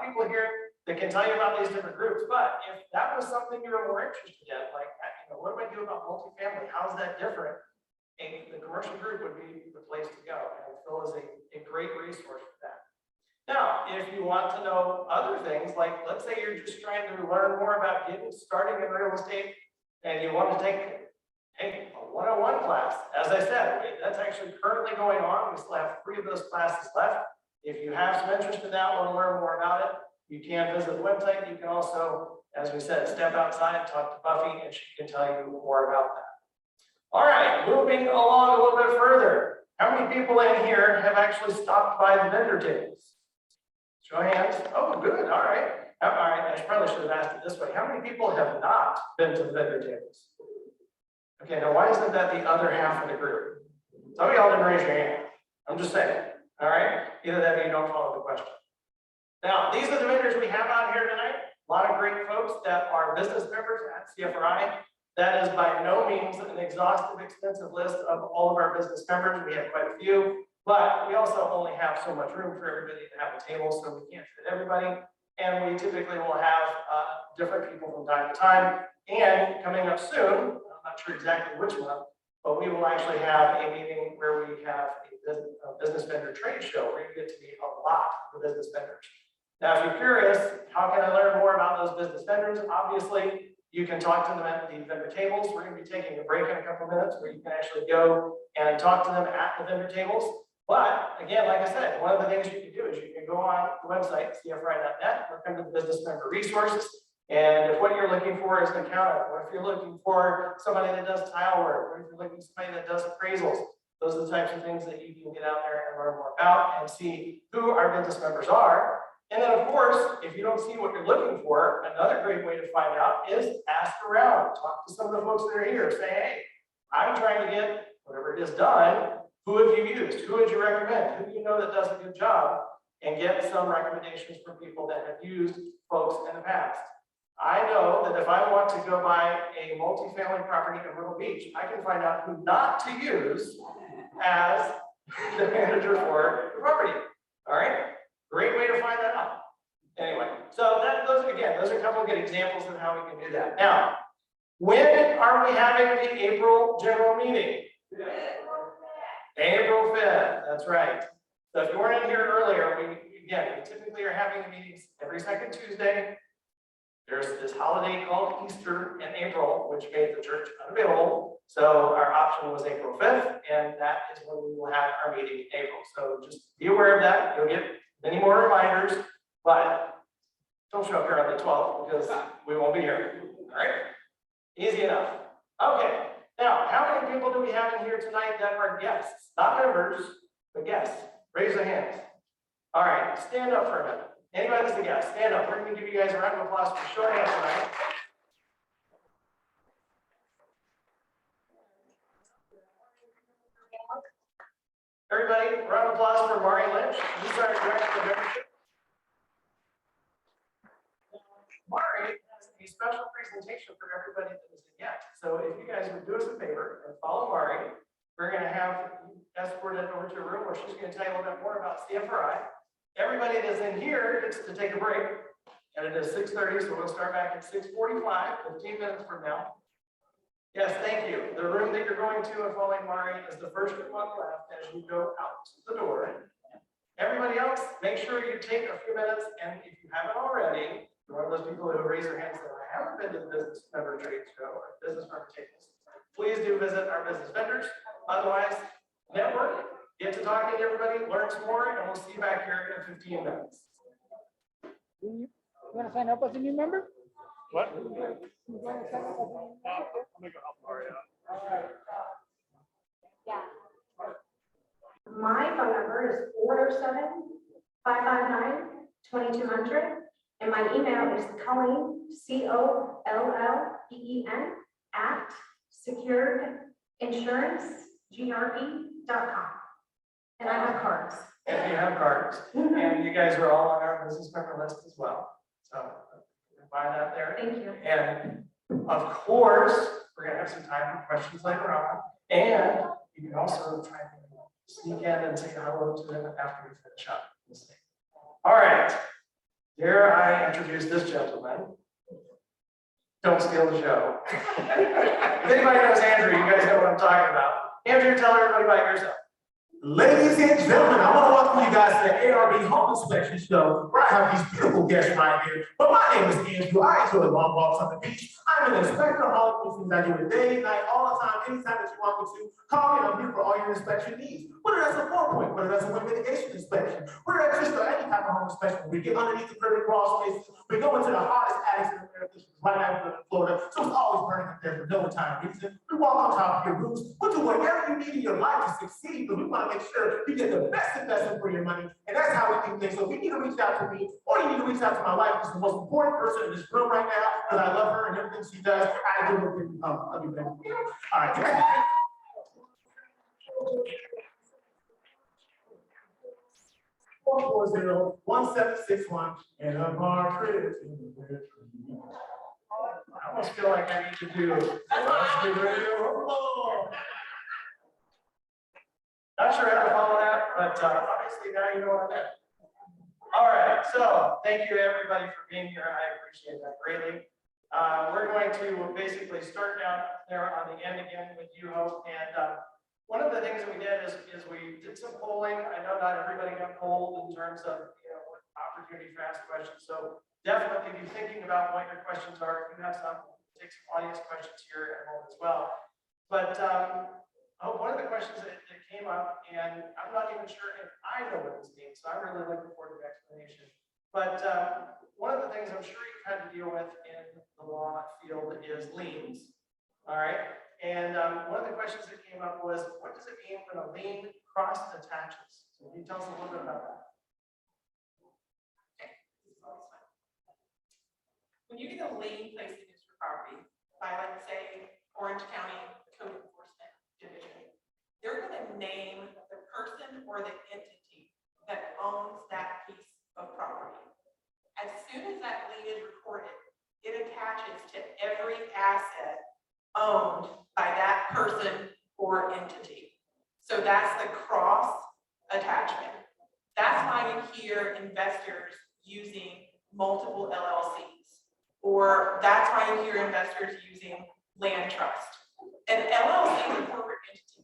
people here that can tell you about these different groups. But if that was something you were more interested in, like, what do I do about multifamily? How is that different? And the commercial group would be the place to go. And Phil is a great resource for that. Now, if you want to know other things, like let's say you're just trying to learn more about starting in real estate and you want to take a 101 class, as I said, that's actually currently going on. We still have 3 of those classes left. If you have some interest in that, want to learn more about it, you can visit the website. You can also, as we said, step outside and talk to Buffy and she can tell you more about that. All right, moving along a little bit further. How many people in here have actually stopped by the vendor tables? Show of hands. Oh, good. All right. All right. I probably should have asked it this way. How many people have not been to the vendor tables? Okay, now why isn't that the other half of the group? Some of y'all didn't raise your hand. I'm just saying. All right. Either that or you don't follow the question. Now, these are the vendors we have out here tonight. A lot of great folks that are business members at CFRI. That is by no means an exhaustive, extensive list of all of our business members. We have quite a few. But we also only have so much room for everybody to have a table, so we can't fit everybody. And we typically will have different people from time to time. And coming up soon, I'm not sure exactly which month, but we will actually have a meeting where we have a business vendor trade show where you get to meet a lot of the business vendors. Now, if you're curious, how can I learn more about those business vendors? Obviously, you can talk to them at the vendor tables. We're going to be taking a break in a couple minutes where you can actually go and talk to them at the vendor tables. But again, like I said, one of the things you can do is you can go on the website, CFRI.net, or come to the business member resources. And if what you're looking for is an accountant, or if you're looking for somebody that does tile work, or if you're looking for somebody that does appraisals, those are the types of things that you can get out there and learn more about and see who our business members are. And then of course, if you don't see what you're looking for, another great way to find out is ask around, talk to some of the folks that are here, say, hey, I'm trying to get whatever it is done. Who have you used? Who would you recommend? Who do you know that does a good job? And get some recommendations from people that have used folks in the past. I know that if I want to go buy a multifamily property in Myrtle Beach, I can find out who not to use as the manager for the property. All right, great way to find that out. Anyway, so those are a couple of good examples of how we can do that. Now, when are we having the April general meeting? April 5th, that's right. So if you weren't in here earlier, we typically are having the meetings every second Tuesday. There's this holiday called Easter in April, which made the church unavailable. So our option was April 5th, and that is when we will have our meeting in April. So just be aware of that. You'll get many more reminders, but don't show up here on the 12th because we won't be here. All right? Easy enough. Okay. Now, how many people do we have in here tonight that are guests? Not members, but guests. Raise your hands. All right, stand up for a minute. Anybody that's a guest, stand up. We're going to give you guys a round of applause for showing up tonight. Everybody, round of applause for Mari Lynch. She's our director of membership. Mari has a special presentation for everybody that is a guest. So if you guys would do us a favor and follow Mari, we're going to have escorted over to a room where she's going to tell you a little bit more about CFRI. Everybody that's in here gets to take a break, and it is 6:30, so we'll start back at 6:45, 15 minutes from now. Yes, thank you. The room that you're going to and following Mari is the first one left as you go out the door. Everybody else, make sure you take a few minutes, and if you haven't already, you're one of those people who raise their hands and say, I haven't been to the business member trade show or business member tables. Please do visit our business vendors. Otherwise, network, get to talking to everybody, learn some more, and we'll see you back here in 15 minutes. You want to sign up as a new member? What? You wanna sign up as a new member? Let me go help Mario out. My phone number is 407-559-2200, and my email is Colleen, COLLEEN @securedinsurancegrp.com. And I have cards. if you have cards. And you guys are all on our business member list as well. So buy that there. Thank you. And of course, we're gonna have some time for questions later on. And you can also try to sneak in and say hello to them after we finish up this thing. All right. Here I introduce this gentleman. Don't steal the show. If anybody knows Andrew, you guys know what I'm talking about. Andrew, tell everybody about yourself. Ladies and gentlemen, I want to welcome you guys to the ARB Home Inspection Show, where I have these beautiful guests right here. But my name is Andrew. I enjoy long walks on the beach. I'm an inspector of all the things I do it day, night, all the time, anytime that you want me to. Call me, I'm here for all your inspection needs. Whether that's a 4-point, whether that's a wind mitigation inspection, whether that's just any type of home inspection. We get underneath the curtain crawl spaces. We go into the hottest attics in America, right now in Florida. So it's always burning up there for no time reason. We walk on top of your roofs. We'll do whatever you need in your life to succeed, but we want to make sure you get the best investment for your money. And that's how we do things. So if you need to reach out to me, or you need to reach out to my wife, who's the most important person in this room right now, because I love her and everything she does, I do with you. I'll be back. All right. 440-1761 and a Margaret. I almost feel like I need to do. Not sure how to follow that, but obviously now you know what I meant. All right, so thank you everybody for being here. I appreciate that greatly. We're going to basically start down there on the end again with you, Hope. And one of the things that we did is we did some polling. I know not everybody got polled in terms of opportunity for ask questions. So definitely be thinking about what your questions are. If you have some, we'll take some audience questions here at home as well. But one of the questions that came up, and I'm not even sure if I know what this means, so I'm really looking forward to the explanation. But one of the things I'm sure you've had to deal with in the law field is liens. All right. And one of the questions that came up was, what does it mean when a lien cross attaches? So can you tell us a little bit about that? When you get a lien placed against your property by, let's say, Orange County Code Enforcement Division, they're going to name the person or the entity that owns that piece of property. As soon as that lien is recorded, it attaches to every asset owned by that person or entity. So that's the cross attachment. That's why you hear investors using multiple LLCs, or that's why you hear investors using land trust. An LLC is a corporate entity.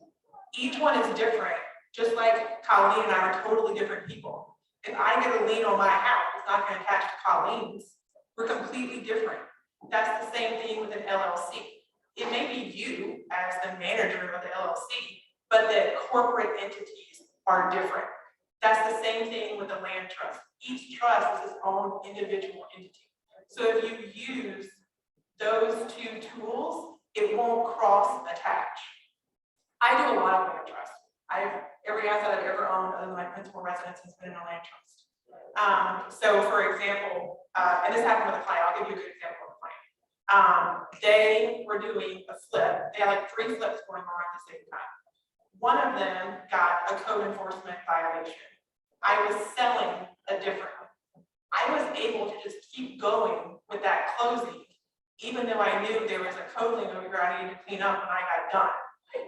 Each one is different, just like Colleen and I are totally different people. If I get a lien on my house, it's not going to attach to Colleen's. We're completely different. That's the same thing with an LLC. It may be you as the manager of the LLC, but the corporate entities are different. That's the same thing with the land trust. Each trust is its own individual entity. So if you use those two tools, it won't cross attach. I do a lot of land trust. Every asset I've ever owned other than my principal residence has been in a land trust. So for example, and this happened with a client, I'll give you a good example of a client. They were doing a flip. They had like 3 flips going on at the same time. One of them got a code enforcement violation. I was selling a different one. I was able to just keep going with that closing, even though I knew there was a code lien over here I needed to clean up when I got done,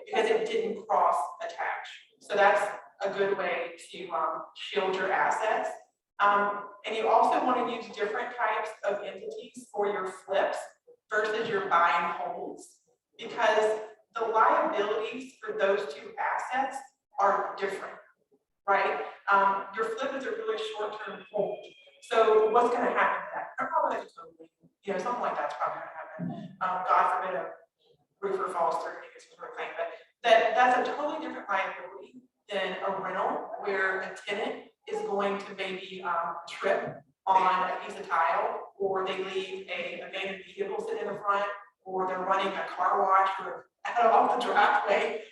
because it didn't cross attach. So that's a good way to shield your assets. And you also want to use different types of entities for your flips versus your buy and holds, because the liabilities for those 2 assets are different, right? Your flip is a really short-term hold. So what's going to happen to that? Probably a code lien, something like that's probably going to happen. God forbid a roofer falls through and gets a claim, but that's a totally different liability than a rental where a tenant is going to maybe trip on a piece of tile, or they leave a abandoned vehicle sitting in the front, or they're running a car wash or out off the driveway.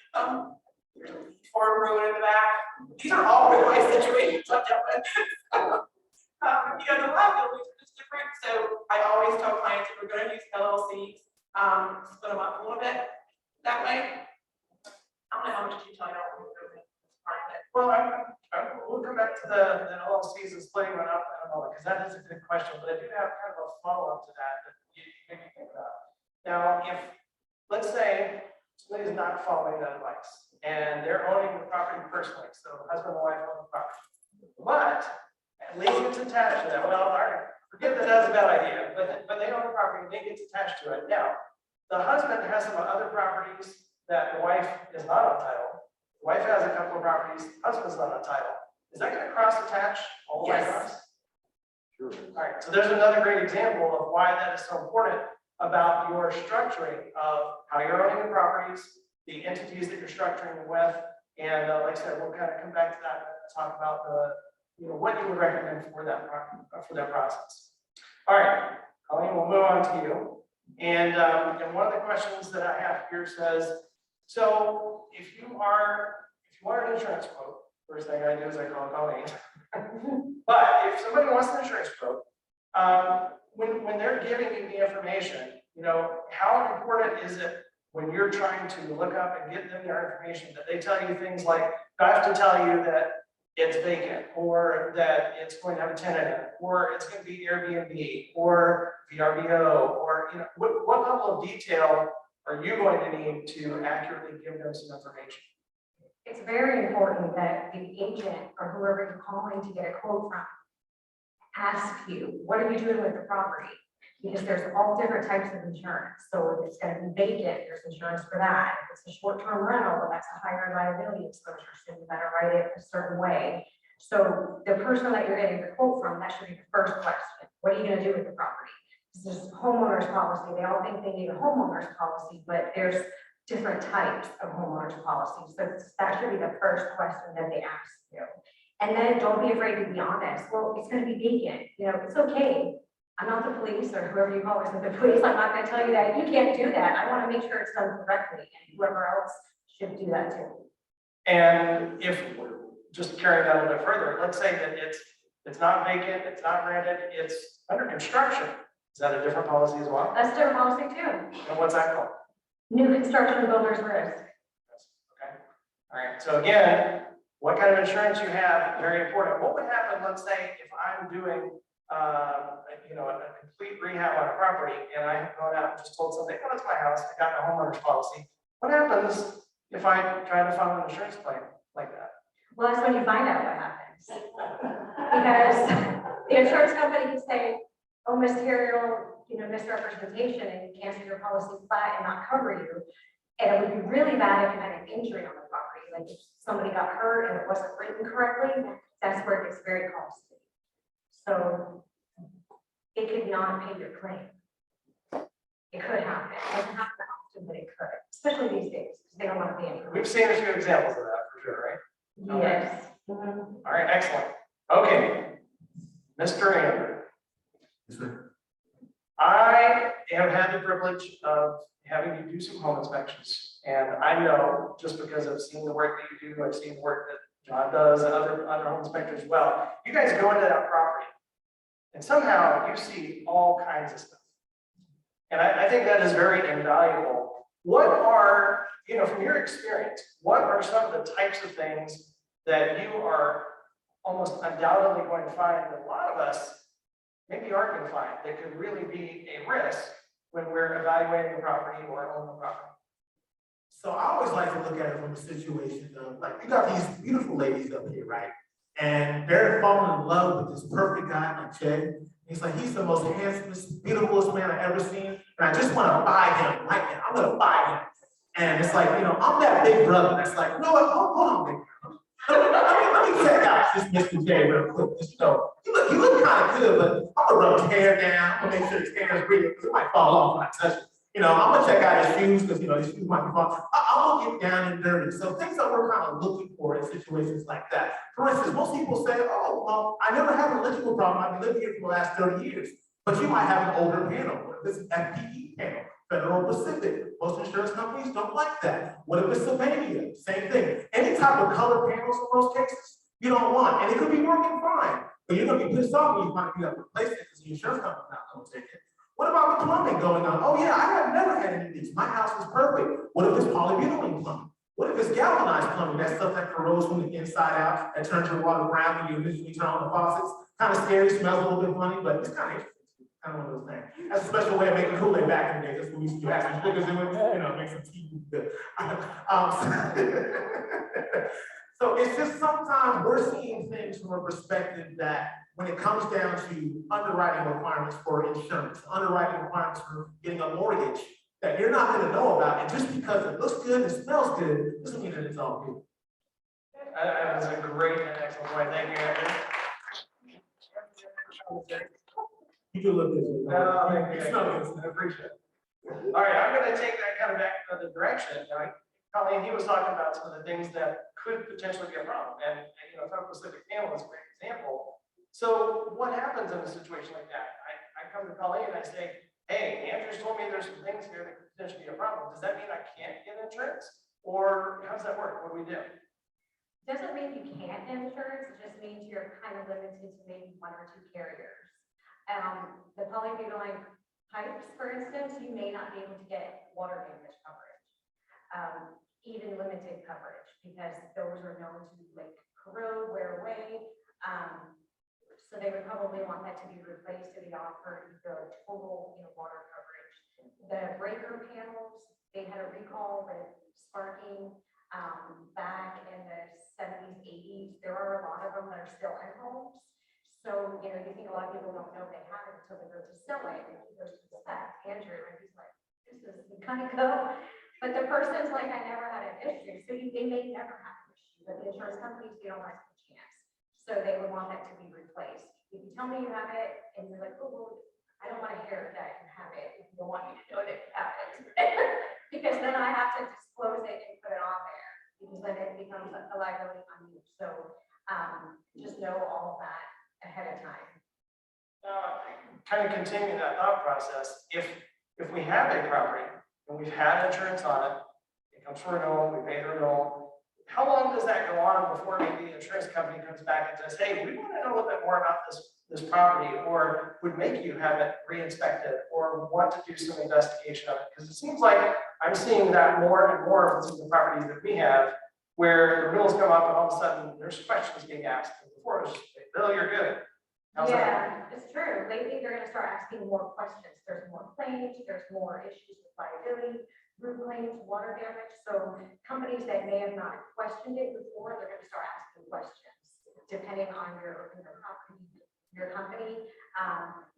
There's a farm road in the back. These are all real life situations like that. The liabilities are just different. So I always tell clients, if we're going to use LLCs, split them up a little bit that way. I don't know how much detail I don't want to go into. Well, we'll come back policies and splitting it up? I don't know, because that is a good question, but I do have kind of a follow-up to that you make me think about. Now, if, let's say, somebody is not following that advice, and they're owning the property personally, so husband and wife own the property. But at least it's attached to that. Well, all right, forget that that's a bad idea, but they own the property, and they get attached to it. Now, the husband has some other properties that the wife is not on title. The wife has a couple of properties, husband's not on title. Is that going to cross-attach all the way across? Sure. All right, so there's another great example of why that is so important about your structuring of how you're owning the properties, the entities that you're structuring them with, and like I said, we'll kind of come back to that and talk about what you would recommend for that process. All right, Colleen, we'll move on to you. And one of the questions that I have here says, so if you want an insurance quote, first thing I do is I call Colleen. But if somebody wants an insurance quote, when they're giving you the information, how important is it when you're trying to look up and get them their information that they tell you things like, I have to tell you that it's vacant, or that it's going to have a tenant in it, or it's going to be Airbnb, or VRBO, or what level of detail are you going to need to accurately give them some information? It's very important that the agent or whoever you're calling to get a quote from asks you, what are you doing with the property? Because there's all different types of insurance. So if it's going to be vacant, there's insurance for that. If it's a short-term rental, well, that's a higher liability exposure, so you better write it a certain way. So the person that you're getting the quote from, that should be the first question. What are you going to do with the property? This is homeowners policy. They all think they need a homeowners policy, but there's different types of homeowners policies. So that should be the first question that they ask you. And then don't be afraid to be honest. Well, it's going to be vacant. It's okay. I'm not the police, or whoever you call isn't the police. I'm not going to tell you that you can't do that. I want to make sure it's done correctly, and whoever else should do that too. And if just carrying that a little bit further, let's say that it's not vacant, it's not rented, it's under construction. Is that a different policy as well? That's their policy too. And what's that called? New construction builder's risk. Okay. All right. So again, what kind of insurance you have, very important. What would happen, let's say, if I'm doing a complete rehab on a property, and I have gone out and just told somebody, oh, it's my house, I got my homeowner's policy. What happens if I try to file an insurance claim like that? Well, that's when you find out what happens. Because the insurance company can say, oh, material, misrepresentation, and cancel your policy flat and not cover you. And it would be really bad if you had an injury on the property. Like if somebody got hurt and it wasn't written correctly, that's where it gets very costly. So it could not pay your claim. It could happen. It doesn't happen often, but it could, especially these days, because they don't want to pay any. We've seen a few examples of that for sure, right? Yes. All right, excellent. Okay, Mr. Andrew. Yes, sir. I have had the privilege of having you do some home inspections, and I know, just because I've seen the work that you do, I've seen the work that John does, and other home inspectors as well. You guys go into that property, and somehow you see all kinds of stuff. And I think that is very invaluable. What are, from your experience, what are some of the types of things that you are almost undoubtedly going to find that a lot of us maybe aren't going to find that could really be a risk when we're evaluating the property or owning the property? So I always like to look at it from a situation of, like, you got these beautiful ladies up here, right? And they're falling in love with this perfect guy like Jay. He's like, he's the most handsomest, beautifulest man I've ever seen. And I just want to buy him right now. I'm going to buy him. And it's like, I'm that big brother that's like, no, hold on, big girl. Let me check out this Mr. J real quick. Just, you look kind of good, but I'm going to rub his hair down. I'm going to make sure his hair is real because it might fall off when I touch it. I'm going to check out his shoes because, his shoes might be falling. I'm going to get down and dirty. So things that we're kind of looking for in situations like that. For instance, most people say, oh, well, I never had an electrical problem. I've been living here for the last 30 years. But you might have an older panel. What if it's an FPE panel? Federal Pacific. Most insurance companies don't like that. What if it's Sylvania? Same thing. Any type of color panels in most cases, you don't want. And it could be working fine. But you're going to be pissed off when you find you have to replace it because the insurance company's not going to take it. What about the plumbing going on? Oh yeah, I have never had any of these. My house is perfect. What if it's polybutylene plumbing? What if it's galvanized plumbing, that stuff that corrodes from the inside out, that turns your water brown when you initially turn on the faucets? Kind of scary, smells a little bit funny, but it's kind of interesting, kind of one of those things. That's a special way of making Kool-Aid back in the day, just when you have some sugars in it, you know, make some tea good. So it's just sometimes we're seeing things from a perspective that when it comes down to underwriting requirements for insurance, underwriting requirements for getting a mortgage, that you're not gonna know about, and just because it looks good and smells good, doesn't mean that it's all good. That was a great and excellent point. Thank you, Andrew. You do look good. No, thank you. You smell good. I appreciate it. All right, I'm gonna take that kind of back to the direction. Colleen, he was talking about some of the things that could potentially be a problem. And you know, Federal Pacific panel is a great example. So what happens in a situation like that? I come to Colleen and I say, hey, Andrew's told me there's some things here that could potentially be a problem. Does that mean I can't get insurance? Or how does that work? What do we do? Doesn't mean you can't get insurance, it just means you're kind of limited to maybe one or two carriers. The polybutylene pipes, for instance, you may not be able to get water damage coverage, even limited coverage, because those are known to like corrode, wear away. So they would probably want that to be replaced to the offer either total, water coverage. The breaker panels, they had a recall with sparking back in the 70s, 80s. There are a lot of them that are still in homes. So, you think a lot of people don't know they have it until they go to sell it. And he goes to the staff, Andrew, and he's like, this is kind of go. But the person's like, I never had an issue. So they may never have an issue, but the insurance companies, they don't like the chance. So they would want that to be replaced. If you tell me you have it and you're like, oh, well, I don't want to hear that you have it. If you don't want me to know that you have it. Because then I have to disclose it and put it on there. Because then it becomes a liability on you. So just know all of that ahead of time. Kind of continue that thought process. If we have a property and we've had insurance on it, it comes for renewal, we pay the renewal. How long does that go on before maybe the insurance company comes back and says, hey, we want to know a little bit more about this property, or would make you have it re-inspected, or want to do some investigation of it? Because it seems like I'm seeing that more and more with some of the properties that we have, where the renewals come up and all of a sudden there's questions being asked. And before it was just, Bill, you're good. How's that? It's true. Lately, they're going to start asking more questions. There's more claims, there's more issues with liability, roof claims, water damage. So companies that may have not questioned it before, they're going to start asking questions, depending on your company.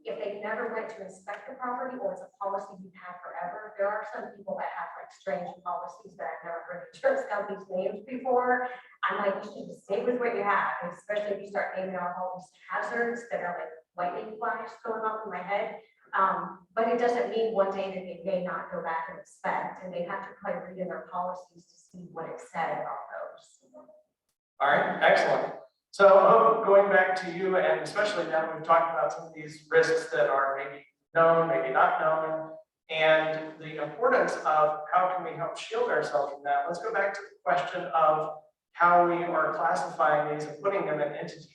If they never went to inspect the property, or it's a policy you've had forever, there are some people that have like strange policies that I've never heard insurance companies named before. I'm like, you should just stay with what you have, and especially if you start naming off all these hazards that are like lightning flash going off in my head. But it doesn't mean one day that they may not go back and inspect, and they have to probably read in their policies to see what it said about those. All right, excellent. So going back to you, and especially now we've talked about some of these risks that are maybe known, maybe not known, and the importance of how can we help shield ourselves from that. Let's go back to the question of how we are classifying these and putting them in entities.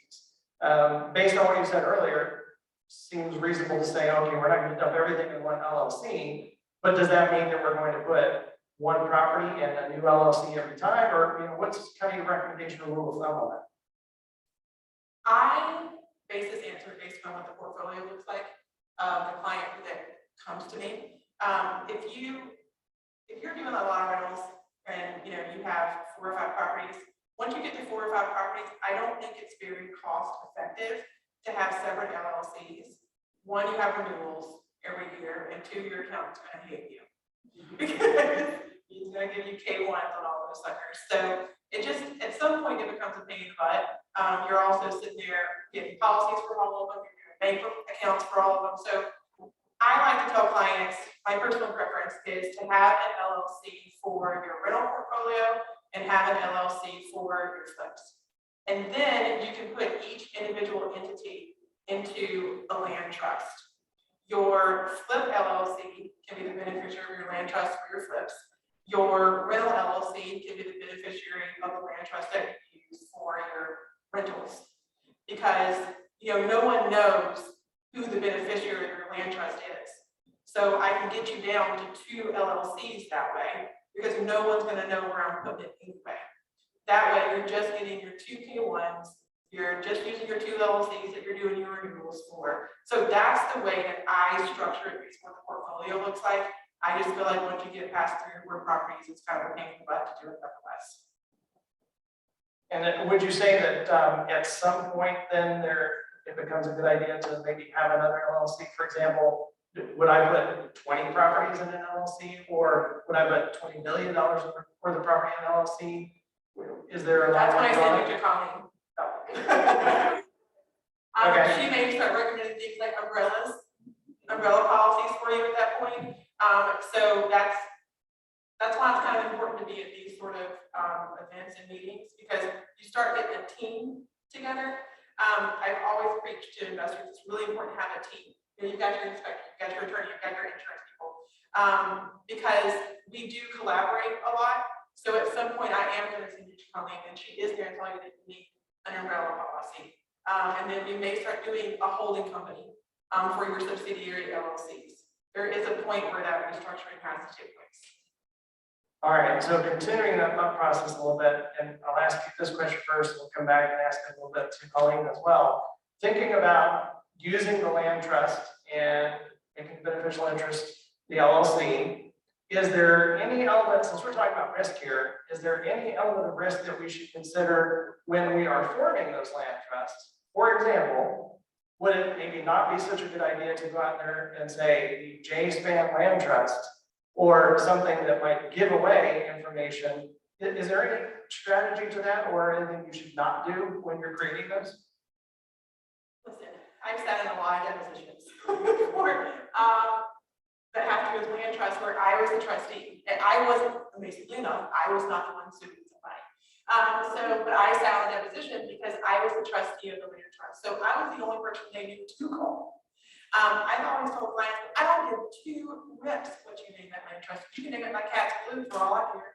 Based on what you said earlier, seems reasonable to say, okay, we're not going to dump everything in one LLC, but does that mean that we're going to put one property in a new LLC every time, or what's kind of your recommendation or rule of thumb on that? I base this answer based on what the portfolio looks like of the client that comes to me. If you're doing a lot of rentals and you have 4 or 5 properties, once you get to 4 or 5 properties, I don't think it's very cost effective to have separate LLCs. 1, you have renewals every year, and 2, your accountant's going to hate you because he's going to give you K1s on all those suckers. So it just at some point it becomes a pain in the butt. You're also sitting there getting policies for all of them, you're doing bank accounts for all of them. So I like to tell clients, my personal preference is to have an LLC for your rental portfolio and have an LLC for your flips. And then you can put each individual entity into a land trust. Your flip LLC can be the beneficiary of your land trust for your flips. Your rental LLC can be the beneficiary of the land trust that you use for your rentals, because no one knows who the beneficiary of your land trust is. So I can get you down to 2 LLCs that way. because no one's gonna know where I'm putting it anyway. That way, you're just getting your 2 K1s, you're just using your 2 LLCs that you're doing your renewals for. So that's the way that I structure it, based on what the portfolio looks like. I just feel like once you get past 3 or 4 properties, it's kind of a pain in the butt to do it otherwise. And then would you say that at some point then it becomes a good idea to maybe have another LLC? For example, would I put 20 properties in an LLC, or would I put $20 million worth of property in an LLC? Is there a? That's when I send you to Colleen. Okay. She may start recommending things like umbrella policies for you at that point. So that's why it's kind of important to be at these sort of events and meetings, because you start getting a team together. I've always preached to investors, it's really important to have a team. You know, you've got your inspector, you've got your attorney, you've got your insurance people, because we do collaborate a lot. So at some point, I am going to send you to Colleen, and she is going to tell you that you need an umbrella policy. And then we may start doing a holding company for your subsidiary LLCs. There is a point where that restructuring has to take place. All right, so continuing that thought process a little bit, and I'll ask you this question first, we'll come back and ask it a little bit to Colleen as well. Thinking about using the land trust and making beneficial interest, the LLC, is there any element, since we're talking about risk here, is there any element of risk that we should consider when we are forming those land trusts? For example, would it maybe not be such a good idea to go out there and say the J-Span Land Trust, or something that might give away information? Is there any strategy to that, or anything you should not do when you're creating those? Listen, I've sat in a lot of depositions before that have to do with land trust where I was the trustee, and I wasn't, amazingly enough, I was not the one suing somebody. But I sat in a deposition because I was the trustee of the land trust. So I was the only person they knew to call. I've always told clients, I don't give 2 rips what you name that land trust. You can name it my cat's blue for all I care.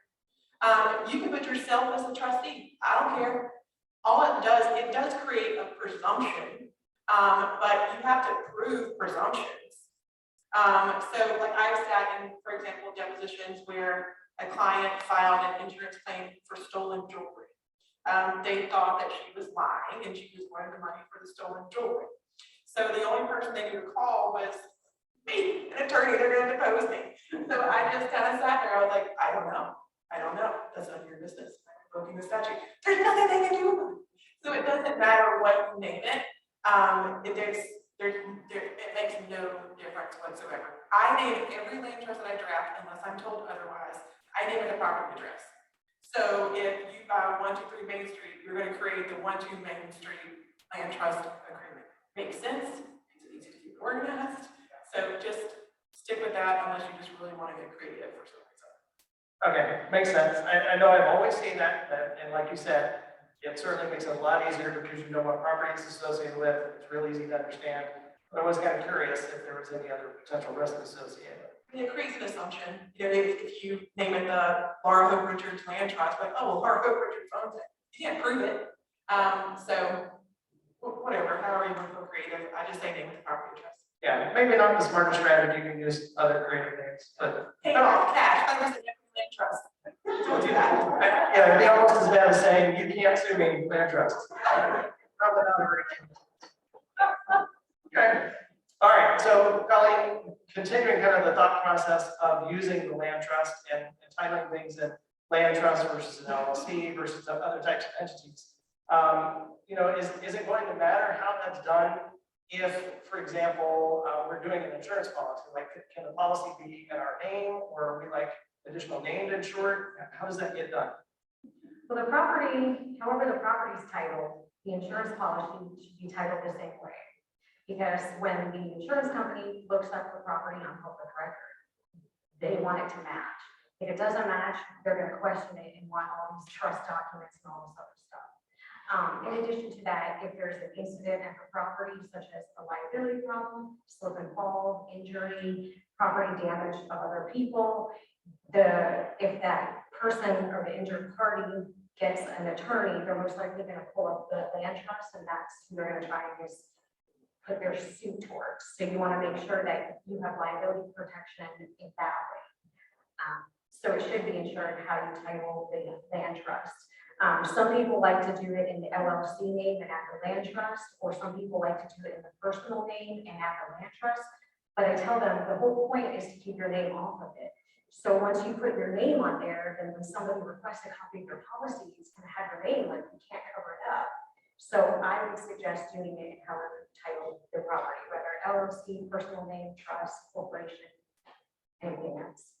You can put yourself as the trustee. I don't care. All it does create a presumption, but you have to prove presumptions. So like I've sat in, for example, depositions where a client filed an insurance claim for stolen jewelry. They thought that she was lying and she was wanting the money for the stolen jewelry. So the only person they knew to call was me, an attorney. They're going to depose me. So I just kind of sat there. I was like, I don't know. That's none of your business. I'm invoking the statute. There's nothing they can do about it. So it doesn't matter what you name it. It makes no difference whatsoever. I name every land trust that I draft unless I'm told otherwise. I name it a property address. So if you buy 123 Main Street, you're going to create the 12 Main Street Land Trust Agreement. Makes sense. Makes it easy to keep organized. So just stick with that unless you just really want to get creative for some reason. Okay, makes sense. I know I've always seen that, and like you said, it certainly makes it a lot easier because you know what property it's associated with. It's real easy to understand. But I was kind of curious if there was any other potential risk associated. It creates an assumption. You know, if you name it the Laura Hope Richards Land Trust, like, oh, well, Laura Hope Richards owns it. You can't prove it. So whatever, however you want to go creative, I just say name it the property address. Yeah, maybe not the smartest strategy. You can use other creative names, but Pay off cash. I was in land trust. Don't do that. yeah, it'd be almost as bad as saying you can't sue me, land trust. Probably not a great thing. Okay. All right. So, Colleen, continuing kind of the thought process of using the land trust and entitling things in land trust versus an LLC versus other types of entities. You know, is it going to matter how that's done if, for example, we're doing an insurance policy? Like, can the policy be in our name, or are we like additional named insured? How does that get done? Well, the property, however the property's titled, the insurance policy should be titled the same way. Because when the insurance company looks up the property on public record, they want it to match. If it doesn't match, they're going to question it and want all these trust documents and all this other stuff. In addition to that, if there's an incident at the property, such as a liability problem, slip and fall, injury, property damage of other people, if that person or the injured party gets an attorney, they're most likely going to pull up the land trust, and that's who they're going to try and just put their suit towards. So you want to make sure that you have liability protection in that way. So it should be insured how you title the land trust. Some people like to do it in the LLC name and add the land trust, or some people like to do it in the personal name and add the land trust. But I tell them the whole point is to keep your name off of it. So once you put your name on there, then when somebody requests a copy of your policy, it's gonna have your name, like you can't cover it up. So I would suggest doing it in however you title the property, whether LLC, personal name, trust, corporation, anything else.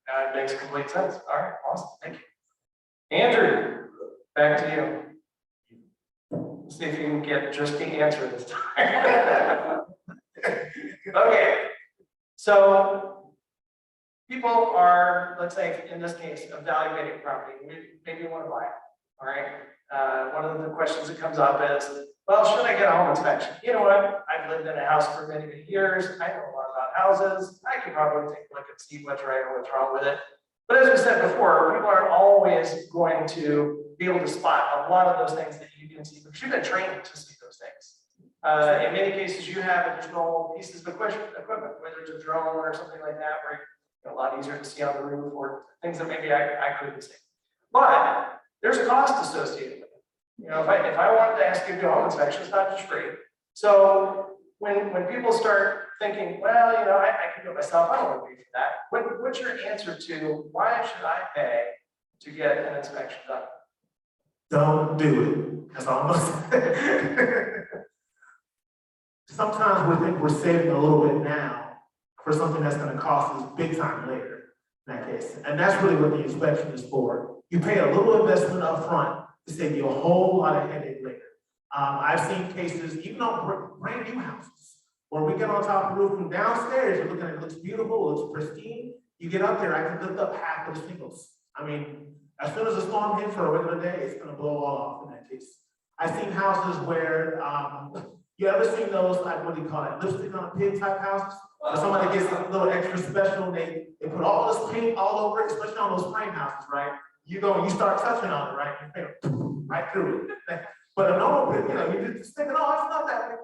That makes complete sense. All right, awesome, thank you. Andrew, back to you. See if you can get just the answer this time. Okay, so people are, let's say in this case, evaluating property, maybe you want to buy it, all right? One of the questions that comes up is, well, should I get a home inspection? You know what, I've lived in a house for many, many years, I know a lot about houses, I can probably take a look and see what's right or what's wrong with it. But as we said before, people aren't always going to be able to spot a lot of those things that you can see, but you've been trained to see those things. In many cases, you have additional pieces of equipment, whether it's a drone or something like that, where it's a lot easier to see on the roof or things that maybe I couldn't see. But there's a cost associated with it. You know, if I wanted to ask you to do a home inspection, it's not just free. So when people start thinking, well, you know, I can do it myself, I don't want to pay for that. What's your answer to why should I pay to get an inspection done? Don't do it. That's all I'm gonna say. Sometimes we think we're saving a little bit now for something that's gonna cost us big time later in that case. And that's really what the inspection is for. You pay a little investment up front to save you a whole lot of headache later. I've seen cases, even on brand new houses, where we get on top of the roof from downstairs, you're looking at it, looks beautiful, it looks pristine. You get up there, I can lift up half of the shingles. I mean, as soon as the storm hits for a regular day, it's gonna blow all off in that case. I've seen houses where, you ever seen those, like, what do you call it, lipstick on a pig type houses? Where somebody gets a little extra special, they put all this paint all over it, especially on those frame houses, right? You go and you start touching on it, right? You paint right through it. But a normal pig, you know, you just thinking, oh, it's not that big.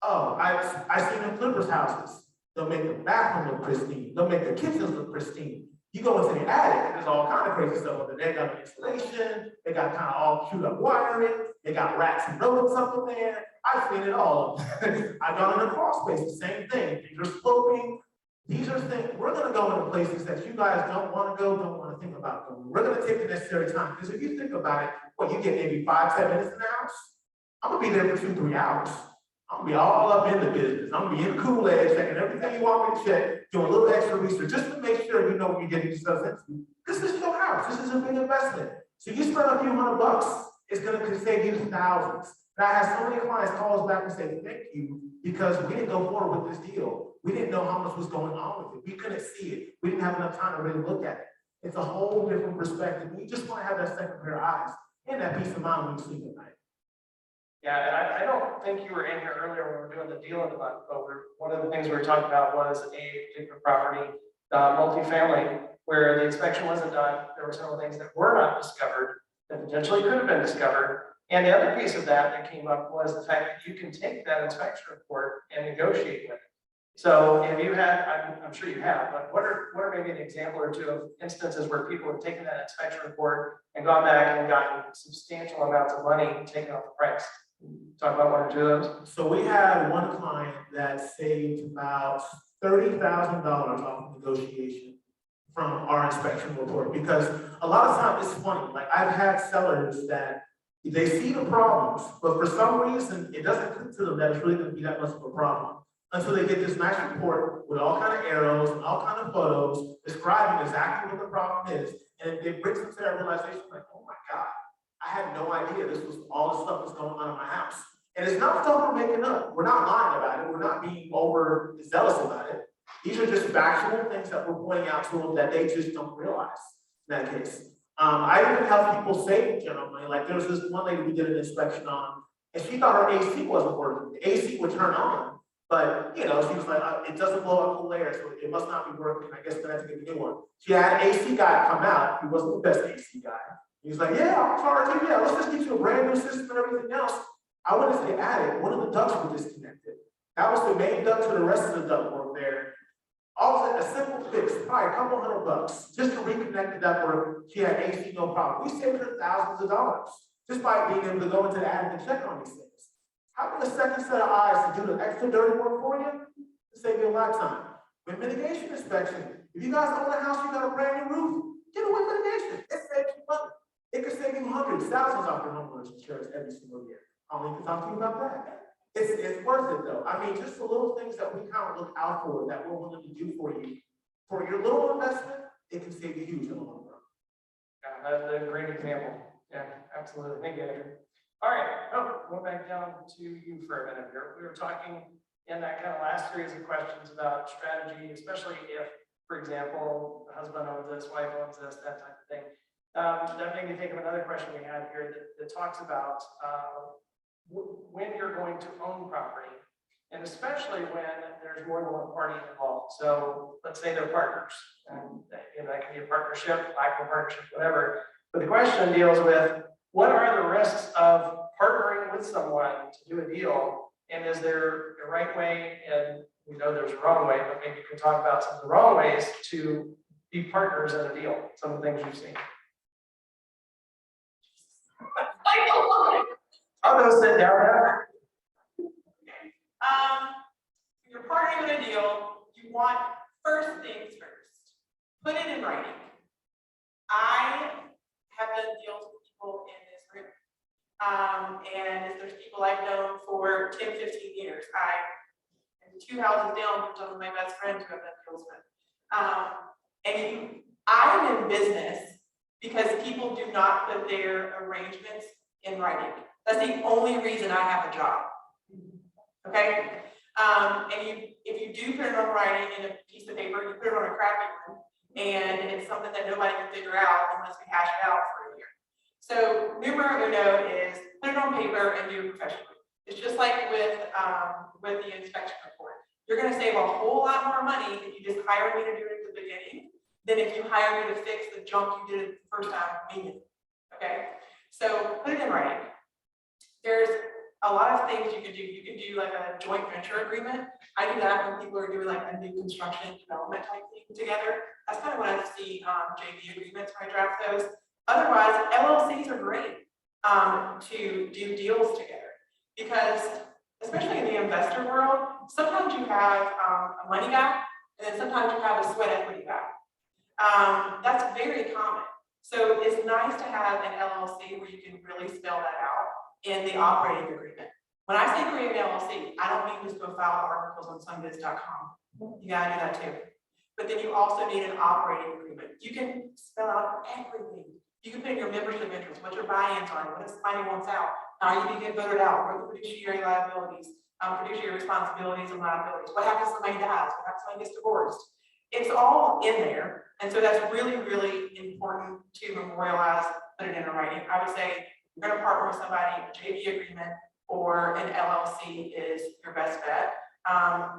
Oh, I've seen in flippers houses. They'll make the bathroom look pristine. They'll make the kitchens look pristine. You go into the attic, there's all kind of crazy stuff over there. They got insulation, they got kind of all queued up wiring, they got racks and rodents up in there. I've seen it all. I've gone in the crawl space, the same thing. Things are sloping. These are things, we're gonna go into places that you guys don't wanna go, don't wanna think about going. We're gonna take the necessary time, because if you think about it, well, you get maybe 5-10 minutes in the house. I'm gonna be there for 2-3 hours. I'm gonna be all up in the business. I'm gonna be in the Kool-Aid, checking everything you want me to check, doing a little extra research, just to make sure you know what you're getting yourself into. This is your house, this is a big investment. So you spend a few $100, it's gonna save you thousands. And I have so many clients call us back and say, thank you, because we didn't go forward with this deal. We didn't know how much was going on with it. We couldn't see it. We didn't have enough time to really look at it. It's a whole different perspective. We just want to have that second pair of eyes and that peace of mind when you sleep at night. Yeah, and I don't think you were in here earlier when we were doing the deal in the month, but one of the things we were talking about was a particular property, multifamily, where the inspection wasn't done. There were several things that were not discovered that potentially could have been discovered. And the other piece of that came up was the fact that you can take that inspection report and negotiate with it. So if you had, I'm sure you have, but what are maybe an example or two of instances where people have taken that inspection report and gone back and gotten substantial amounts of money taken off the price? Talk about one or two of those. So we had one client that saved about $30,000 off of negotiation from our inspection report, because a lot of times it's funny. Like, I've had sellers that they see the problems, but for some reason it doesn't click to them that it's really going to be that much of a problem until they get this nice report with all kind of arrows and all kind of photos describing exactly what the problem is, and it brings them to that realization, like, oh my God, I had no idea this was all the stuff that's going on in my house. And it's not stuff we're making up. We're not lying about it. We're not being overzealous about it. These are just factual things that we're pointing out to them that they just don't realize in that case. I even help people save general money. Like, there was this one lady we did an inspection on, and she thought her AC wasn't working. The AC would turn on, but you know, she was like, it doesn't blow up cool air, so it must not be working. I guess we're gonna have to get a new one. She had an AC guy come out. He wasn't the best AC guy. He was like, yeah, I'm sorry, yeah, let's just get you a brand new system and everything else. I went into the attic, one of the ducts were disconnected. That was the main duct to the rest of the duct work there. All of a simple fix, probably a couple $100, just to reconnect the ductwork. She had AC, no problem. We saved her thousands of dollars just by being able to go into the attic and check on these things. Having a second set of eyes to do the extra dirty work for you, to save you a lot of time. With mitigation inspection, if you guys own a house, you got a brand new roof, get it with mitigation. It saves you money. It could save you hundreds, thousands off your homeowner's insurance every single year. Only can talk to you about that. It's worth it though. I mean, just the little things that we kind of look out for that we're willing to do for you. For your little investment, it can save you huge in the long run. Yeah, that's a great example. Yeah, absolutely. Thank you, Andrew. All right, go back down to you for a minute here. We were talking in that kind of last series of questions about strategy, especially if, for example, the husband owns this, wife owns this, that type of thing. That made me think of another question we had here that talks about when you're going to own property, and especially when there's more than one party involved. So let's say they're partners, and that can be a partnership, micro partnership, whatever. But the question deals with what are the risks of partnering with someone to do a deal, and is there a right way? And we know there's a wrong way, but maybe you can talk about some of the wrong ways to be partners in a deal. Some of the things you've seen. I'll go sit down there. You're partnering with a deal, you want first things first. Put it in writing. I have done deals with people in this room. And there's people I've known for 10, 15 years. I'm 2 houses down from some of my best friends who have done deals with. I'm in business because people do not put their arrangements in writing. That's the only reason I have a job. Okay? If you do put it on writing in a piece of paper, you put it on a crappy one, and it's something that nobody can figure out unless we hash it out for a year. So numero uno is put it on paper and do it professionally. It's just like with the inspection report. You're going to save a whole lot more money if you just hire me to do it at the beginning than if you hire me to fix the junk you did the first time meeting. Okay? So put it in writing. There's a lot of things you can do. You can do like a joint venture agreement. I do that when people are doing like a new construction development type thing together. That's kind of when I see JV agreements when I draft those. Otherwise, LLCs are great to do deals together because, especially in the investor world, sometimes you have a money guy and then sometimes you have a sweat equity guy. That's very common. So it's nice to have an LLC where you can really spell that out in the operating agreement. When I say create an LLC, I don't mean just go file articles on sunbiz.com. You gotta do that too. But then you also need an operating agreement. You can spell out everything. You can put in your membership interest, what your buy-ins are, what if somebody wants out, how you can get voted out, what are the fiduciary liabilities, fiduciary responsibilities and liabilities, what happens if somebody dies, what happens if somebody gets divorced. It's all in there. And so that's really, really important to memorialize, put it in writing. I would say you're going to partner with somebody, a JV agreement or an LLC is your best bet.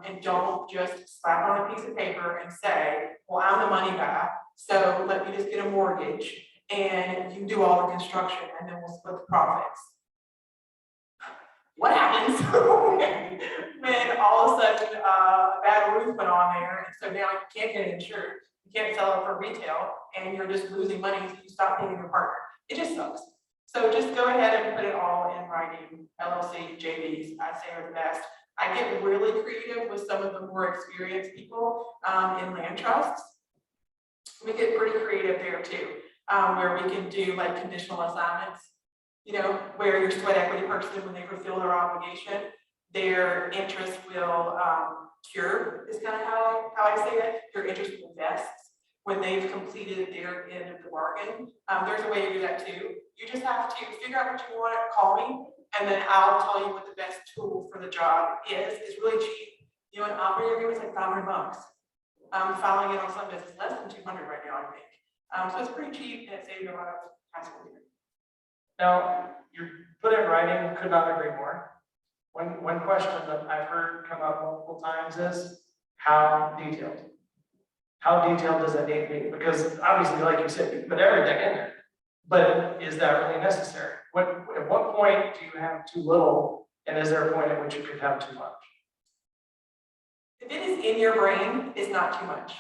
And don't just slap on a piece of paper and say, well, I'm the money guy, so let me just get a mortgage and you do all the construction and then we'll split the profits. What happens when all of a sudden a bad roof went on there and so now you can't get it insured, you can't sell it for retail and you're just losing money so you stop paying your partner. It just sucks. So just go ahead and put it all in writing. LLC, JVs, I'd say are the best. I get really creative with some of the more experienced people in land trusts. We get pretty creative there too, where we can do like conditional assignments, you know, where your sweat equity person, when they fulfill their obligation, their interest will cure, is kind of how I say it. Your interest will vest when they've completed their end of the bargain. There's a way to do that too. You just have to figure out what you want, call me, and then I'll tell you what the best tool for the job is. It's really cheap. You know, an operating agreement is like $500. Filing it on some business less than 200 right now, I think. So it's pretty cheap and it saves you a lot of hassle here. Now, you put it in writing, could not agree more. One question that I've heard come up multiple times is how detailed? How detailed does it need to be? Because obviously, like you said, you put everything in there, but is that really necessary? At what point do you have too little, and is there a point at which you could have too much? If it is in your brain is not too much.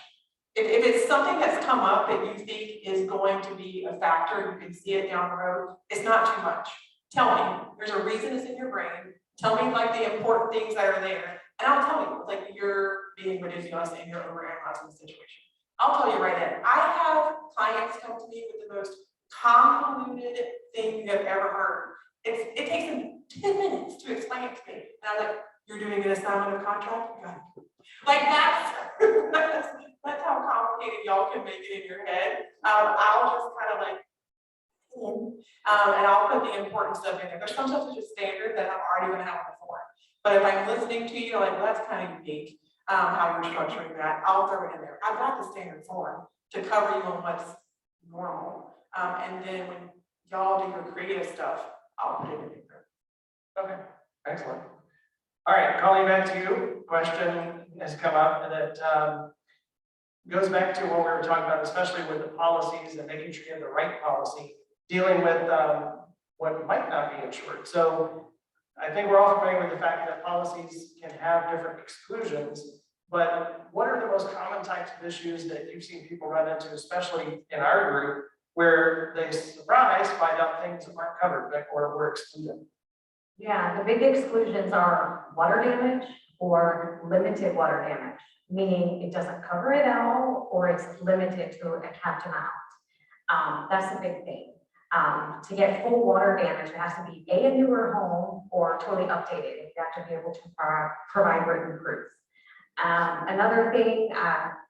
If it's something that's come up that you think is going to be a factor, you can see it down the road, it's not too much. Tell me, there's a reason it's in your brain. Tell me like the important things that are there. And I'll tell you, like you're being ridiculous and you're overanalyzing the situation. I'll tell you right then, I have clients come to me with the most convoluted thing you have ever heard. It takes them 10 minutes to explain it to me. And I'm like, you're doing an assignment of contract? Like that's, that's how complicated y'all can make it in your head. I'll just kind of like, and I'll put the important stuff in there. There's some stuff that's just standard that I'm already gonna have before. But if I'm listening to you, like, well, that's kind of unique, how you're structuring that, I'll throw it in there. I've got the standard form to cover you on what's normal. And then when y'all do your creative stuff, I'll put it in there. Okay, excellent. All right, Colleen, back to you. Question has come up and it goes back to what we were talking about, especially with the policies and making sure you have the right policy, dealing with what might not be insured. So I think we're all familiar with the fact that policies can have different exclusions, but what are the most common types of issues that you've seen people run into, especially in our group, where they surprise find out things aren't covered or were excluded? Yeah, the big exclusions are water damage or limited water damage, meaning it doesn't cover it at all or it's limited to a capped amount. That's the big thing. To get full water damage, it has to be a newer home or totally updated. You have to be able to provide written proof. Another thing,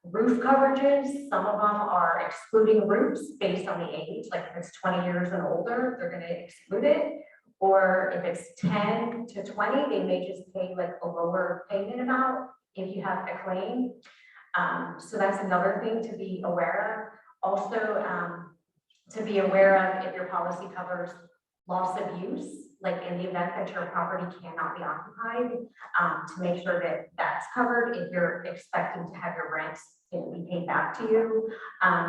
roof coverages, some of them are excluding roofs based on the age, like if it's 20 years and older, they're going to exclude it. Or if it's 10 to 20, they may just pay like a lower payment amount if you have a claim. So that's another thing to be aware of. Also, to be aware of if your policy covers loss of use, like in the event that your property cannot be occupied, to make sure that that's covered. If you're expecting to have your rents be paid back to you,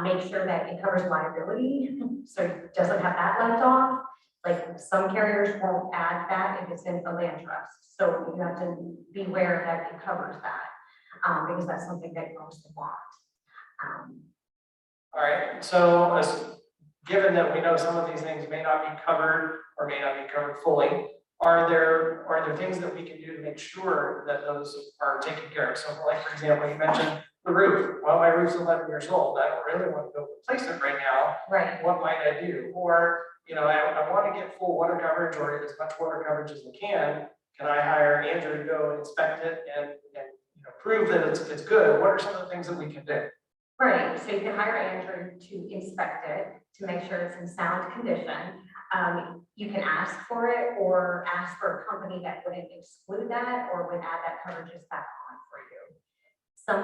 make sure that it covers liability, so it doesn't have that left off. Like some carriers won't add that if it's in a land trust. So you have to be aware that it covers that, because that's something that you also want. All right, so given that we know some of these things may not be covered or may not be covered fully, are there things that we can do to make sure that those are taken care of? So like, for example, you mentioned the roof. Well, my roof's 11 years old. I don't really want to go replace it right now. Right. What might I do? Or, you know, I want to get full water coverage or as much water coverage as I can. Can I hire Andrew to go inspect it and you know, prove that it's good? What are some of the things that we can do? Right, so you can hire Andrew to inspect it, to make sure it's in sound condition. You can ask for it or ask for a company that wouldn't exclude that or would add that coverages back on for you. Some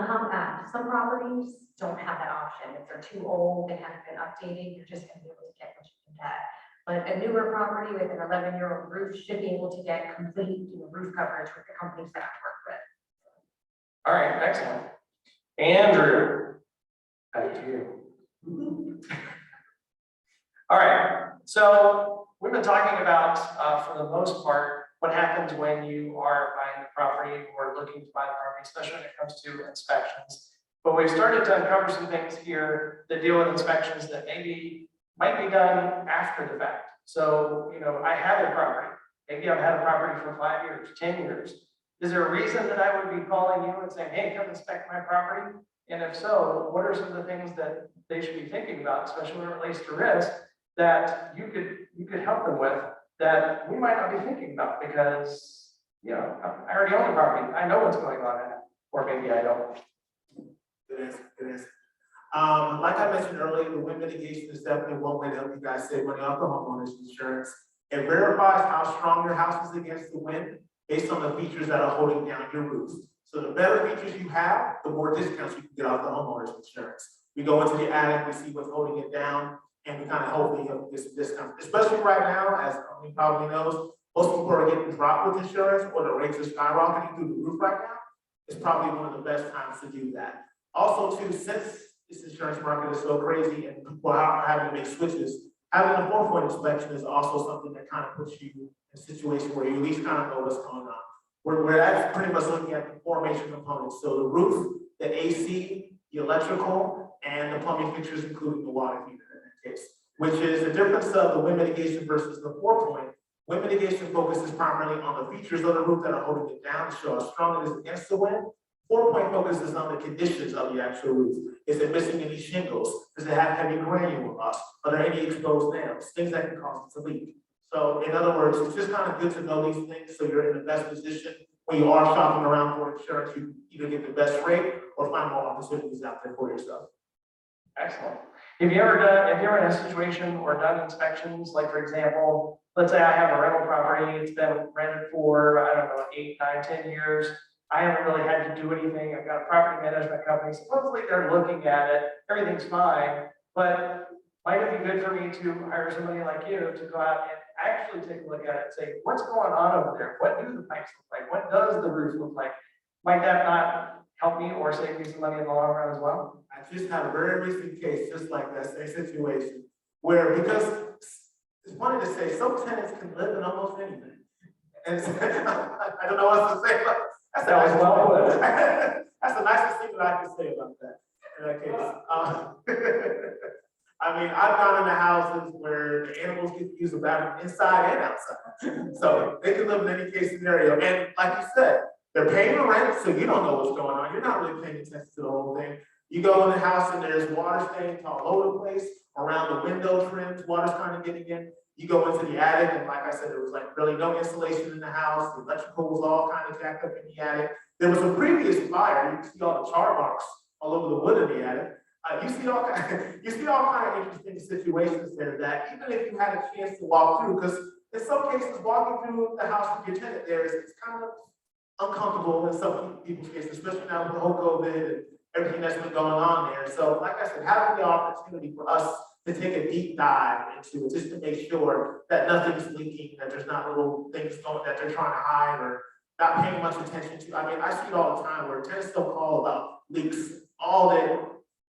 properties don't have that option. If they're too old, they haven't been updated, you're just gonna be able to get what you can get. But a newer property with an 11-year-old roof should be able to get complete roof coverage with the companies that I work with. All right, excellent. Andrew, back to you. All right, so we've been talking about, for the most part, what happens when you are buying a property or looking to buy a property, especially when it comes to inspections. But we've started to uncover some things here that deal with inspections that might be done after the fact. So, you know, I have a property. Maybe I've had a property for 5 years, 10 years. Is there a reason that I would be calling you and saying, hey, come inspect my property? And if so, what are some of the things that they should be thinking about, especially when it relates to risk, that you could help them with that we might not be thinking about because, you know, I already own the property. I know what's going on in it, or maybe I don't. It is. Like I mentioned earlier, the wind mitigation is definitely one way to help you guys save money off the homeowner's insurance. It verifies how strong your house is against the wind based on the features that are holding down your roof. So the better features you have, the more discounts you can get off the homeowner's insurance. We go into the attic, we see what's holding it down, and we kind of hopefully help get some discounts. Especially right now, as Colleen probably knows, most people are getting dropped with insurance or the rates are skyrocketing through the roof right now. It's probably one of the best times to do that. Also, too, since this insurance market is so crazy and people are having to make switches, having a 4-point inspection is also something that kind of puts you in a situation where you at least kind of know what's going on. we're actually pretty much looking at the formation components. So the roof, the AC, the electrical, and the plumbing fixtures, including the water heater in that case, which is the difference of the wind mitigation versus the 4-point. Wind mitigation focuses primarily on the features of the roof that are holding it down to show how strong it is against the wind. 4-point focuses on the conditions of the actual roof. Is it missing any shingles? Does it have heavy granule rust? Are there any exposed nails? Things that can cause it to leak. So in other words, it's just kind of good to know these things so you're in the best position when you are shopping around for insurance. You either get the best rate or find more opportunities out there for yourself. Excellent. If you're in a situation or done inspections, like for example, let's say I have a rental property, it's been rented for, I don't know, 8, 9, 10 years. I haven't really had to do anything. I've got a property management company. Supposedly they're looking at it, everything's fine, but might it be good for me to hire somebody like you to go out and actually take a look at it and say, what's going on over there? What do the pipes look like? What does the roof look like? Might that not help me or save me some money in the long run as well? I just had a very recent case, just like that same situation, where because it's funny to say, some tenants can live in almost anything. And I don't know what to say, but that's That was well put. That's the nicest thing that I can say about that. In that case, I mean, I've gone into houses where the animals get to use the bathroom inside and outside, so they can live in any case scenario. And like you said, they're paying the rent, so you don't know what's going on. You're not really paying attention to the whole thing. You go in the house and there's water stains all over the place, around the window trims, water's kind of getting in. You go into the attic and like I said, there was like really no insulation in the house. The electrical was all kind of jacked up in the attic. There was a previous fire. You can see all the char marks all over the wood in the attic. You see all kind of interesting situations there that even if you had a chance to walk through, because in some cases walking through the house with your tenant there is kind of uncomfortable in some people's cases, especially now with the whole COVID and everything that's been going on there. So like I said, having the opportunity for us to take a deep dive into it, just to make sure that nothing's leaking, that there's not little things going that they're trying to hide or not paying much attention to. I mean, I see it all the time where tenants don't call about leaks all day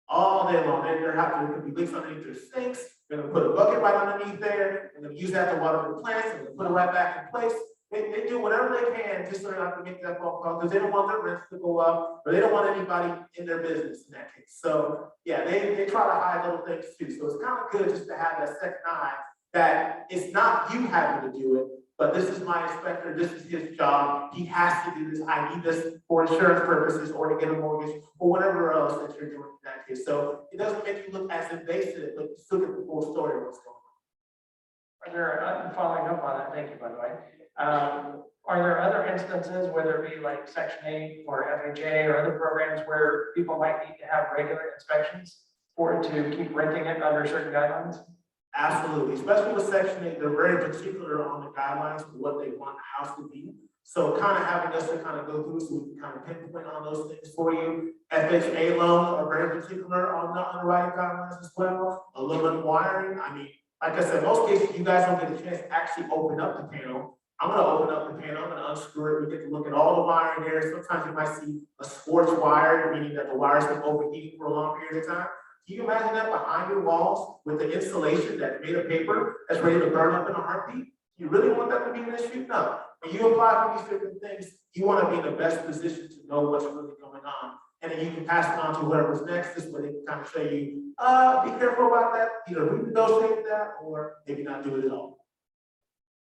long. There could be leaks underneath their sinks. They're gonna put a bucket right underneath there, and they're gonna use that to water the plants, and they're gonna put it right back in place. They do whatever they can just so they don't have to make that phone call because they don't want their rents to go up or they don't want anybody in their business in that case. So yeah, they try to hide little things too. So it's kind of good just to have that second eye that it's not you having to do it, but this is my inspector, this is his job. He has to do this. I need this for insurance purposes or to get a mortgage or whatever else that you're doing in that case. So it doesn't make you look as invasive, but you still get the full story of what's going on. Are there, following up on that, thank you, by the way. Are there other instances, whether it be like Section 8 or FHA or other programs where people might need to have regular inspections or to keep renting it under certain guidelines? Absolutely, especially with Section 8, they're very particular on the guidelines for what they want the house to be. So kind of having us to kind of go through so we can kind of pinpoint on those things for you. FHA loans are very particular on the underwriting guidelines as well. Aluminum wiring, I mean, like I said, most cases you guys don't get a chance to actually open up the panel. I'm gonna open up the panel, I'm gonna unscrew it, we get to look at all the wiring there. Sometimes you might see a scorched wire, meaning that the wire's been overheating for a long period of time. Can you imagine that behind your walls with the insulation that's made of paper that's ready to burn up in a heartbeat? You really want that to be an issue? No. When you apply for these different things, you want to be in the best position to know what's really going on. And then you can pass it on to whoever's next, this way they can kind of show you, be careful about that, either renegotiate that or maybe not do it at all.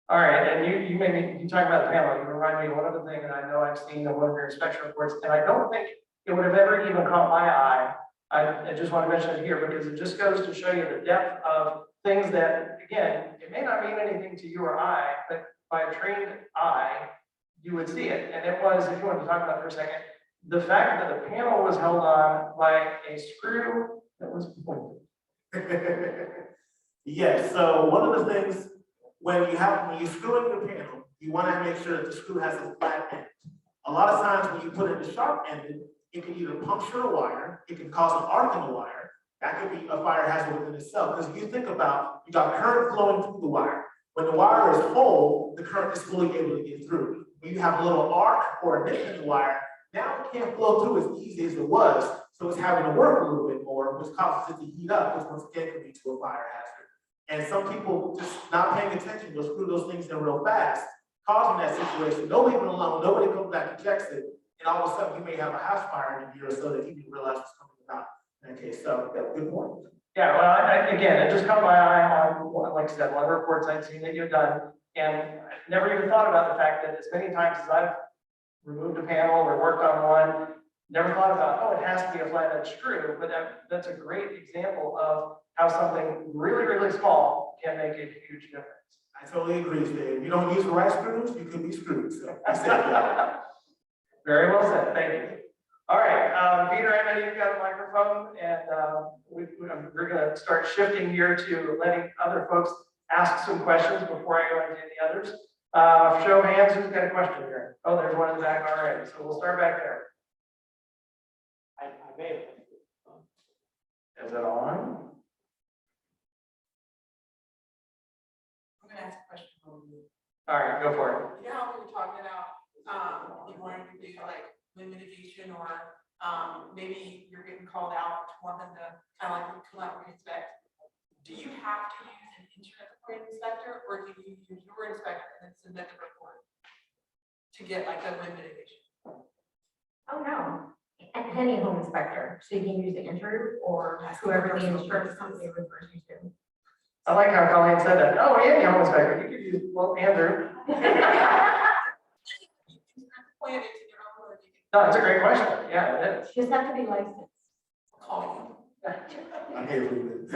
All right, and you talk about the panel, you remind me of one other thing that I know I've seen in one of your inspection reports, and I don't think it would have ever even caught my eye. I just want to mention it here because it just goes to show you the depth of things that, again, it may not mean anything to you or I, but by a trained eye, you would see it. And it was, if you want to talk about it for a second, the fact that the panel was held on by a screw that was pointed. Yes, so one of the things when you screw in your panel, you want to make sure that the screw has a flat end. A lot of times when you put it in sharp ended, it can either puncture a wire, it can cause an arc in the wire. That could be a fire hazard within itself. Because if you think about, you got current flowing through the wire. When the wire is whole, the current is fully able to get through. When you have a little arc or a nick in the wire, now it can't flow through as easy as it was. So it's having to work a little bit more, which causes it to heat up, which once again can lead to a fire hazard. And some people just not paying attention, will screw those things in real fast. causing that situation. They'll leave it alone, nobody comes back and checks it, and all of a sudden, he may have a house fire in a year or so that he didn't realize was coming about in that case. So, yeah, good point. Yeah, well, again, it just caught my eye on, like I said, one of the reports I'd seen that you've done. And I never even thought about the fact that as many times as I've removed a panel or worked on one, never thought about, oh, it has to be a flat edge screw, but that's a great example of how something really, really small can make a huge difference. I totally agree, Dave. If you don't use the right screws, you could be screwed. So, I said that. Very well said, thank you. All right, Peter, I know you've got a microphone, and we're gonna start shifting here to letting other folks ask some questions before I go into any others. Show of hands, who's got a question here? Oh, there's one in the back already, so we'll start back there. I may have. Is it on? I'm gonna ask a question for you. All right, go for it. You know how we were talking about, you wanted to do like wind mitigation or, maybe you're getting called out to want them to kind of like come out and inspect. Do you have to use an insurance inspector or do you use your inspector and then submit the report to get like the wind mitigation? Oh, no. Any home inspector, so you can use the intern or whoever the insurance company refers you to. I like how Colleen said that. Oh, any home inspector, you could use, well, Andrew. No, it's a great question. Yeah, it is. You just have to be licensed. I'm here for you.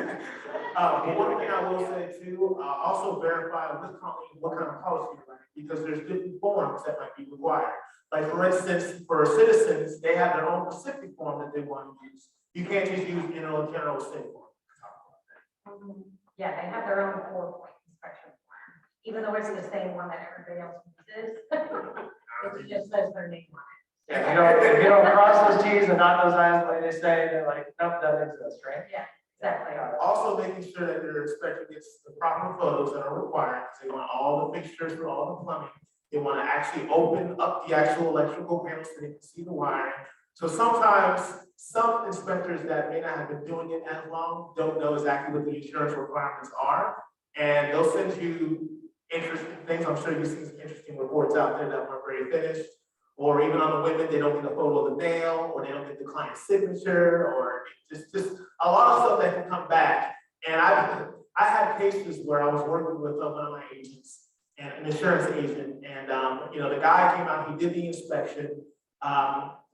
But one thing I will say too, also verify with Colleen what kind of policy you're running, because there's different forms that might be required. Like for instance, for citizens, they have their own specific form that they want to use. You can't just use general state form. Yeah, they have their own 4-point inspection form, even though it's the same one that everybody else uses. It just says their name on it. If you don't cross those T's and dot those I's like they say, they're like, nope, doesn't exist, right? Yeah, exactly. Also making sure that your inspector gets the proper photos that are required, because they want all the fixtures for all the plumbing. They want to actually open up the actual electrical panel so they can see the wiring. So sometimes some inspectors that may not have been doing it as long don't know exactly what the insurance requirements are. And they'll send you interesting things. I'm sure you've seen some interesting reports out there that weren't very finished. Or even on the women, they don't get a photo of the nail, or they don't get the client's signature, or just a lot of stuff that can come back. And I had cases where I was working with one of my agents, and an insurance agent, and the guy came out, he did the inspection.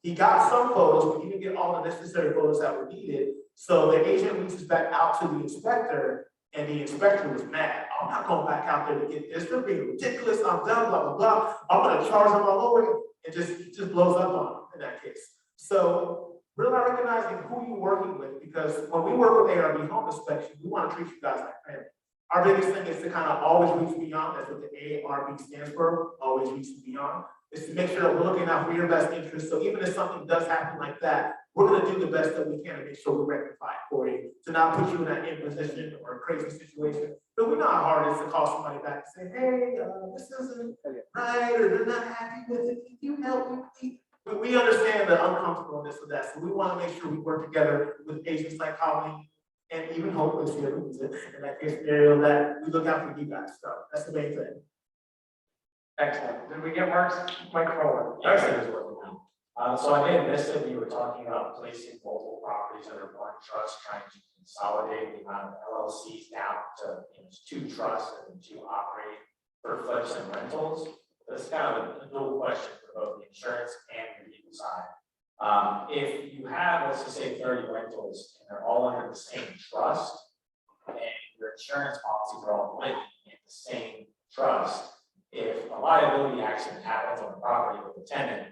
He got some photos, but he didn't get all the necessary photos that were needed. So the agent reaches back out to the inspector, and the inspector was mad. I'm not going back out there to get this. They're being ridiculous. I'm done, blah, blah, blah. I'm going to charge them all over. It just blows up on them in that case. So really recognizing who you're working with, because when we work with ARB home inspection, we want to treat you guys like family. Our biggest thing is to kind of always reach beyond. That's what the ARB stands for, always reaching beyond. Is to make sure that we're looking out for your best interest. So even if something does happen like that, we're going to do the best that we can to make sure we rectify it for you, to not put you in that imposition or a crazy situation. But we know how hard it is to call somebody back and say, hey, this isn't right, or they're not happy with it. Can you help me, please? We understand the uncomfortableness of that. So we want to make sure we work together with agents like Colleen and even hopefully in that case scenario that we look out for you guys. So that's the main thing. Excellent. Did we get Mark's microphone? Yes, it is working now. So I may have missed it. We were talking about placing multiple properties under one trust, trying to consolidate the amount of LLCs down to 2 trusts and 2 operating for flips and rentals. That's kind of a dual question for both the insurance and the legal side. If you have, let's just say 30 rentals and they're all under the same trust, and your insurance policies are all linked in the same trust, if a liability accident happens on the property with the tenant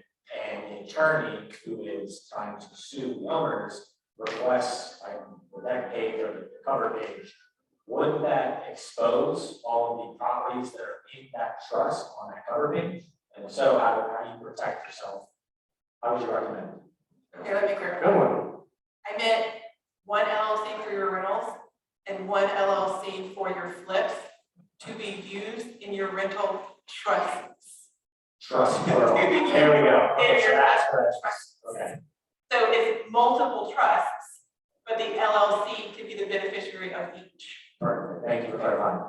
and the attorney who is trying to sue the owners requests the deck page or the cover page, wouldn't that expose all of the properties that are in that trust on that cover page? And if so, how do you protect yourself? How would you recommend? Okay, let me clarify. Good one. I meant one LLC for your rentals and one LLC for your flips to be used in your rental trusts. Trust. There we go. Okay, so that's correct. Okay. So it's multiple trusts, but the LLC could be the beneficiary of each. Perfect. Thank you for clarifying.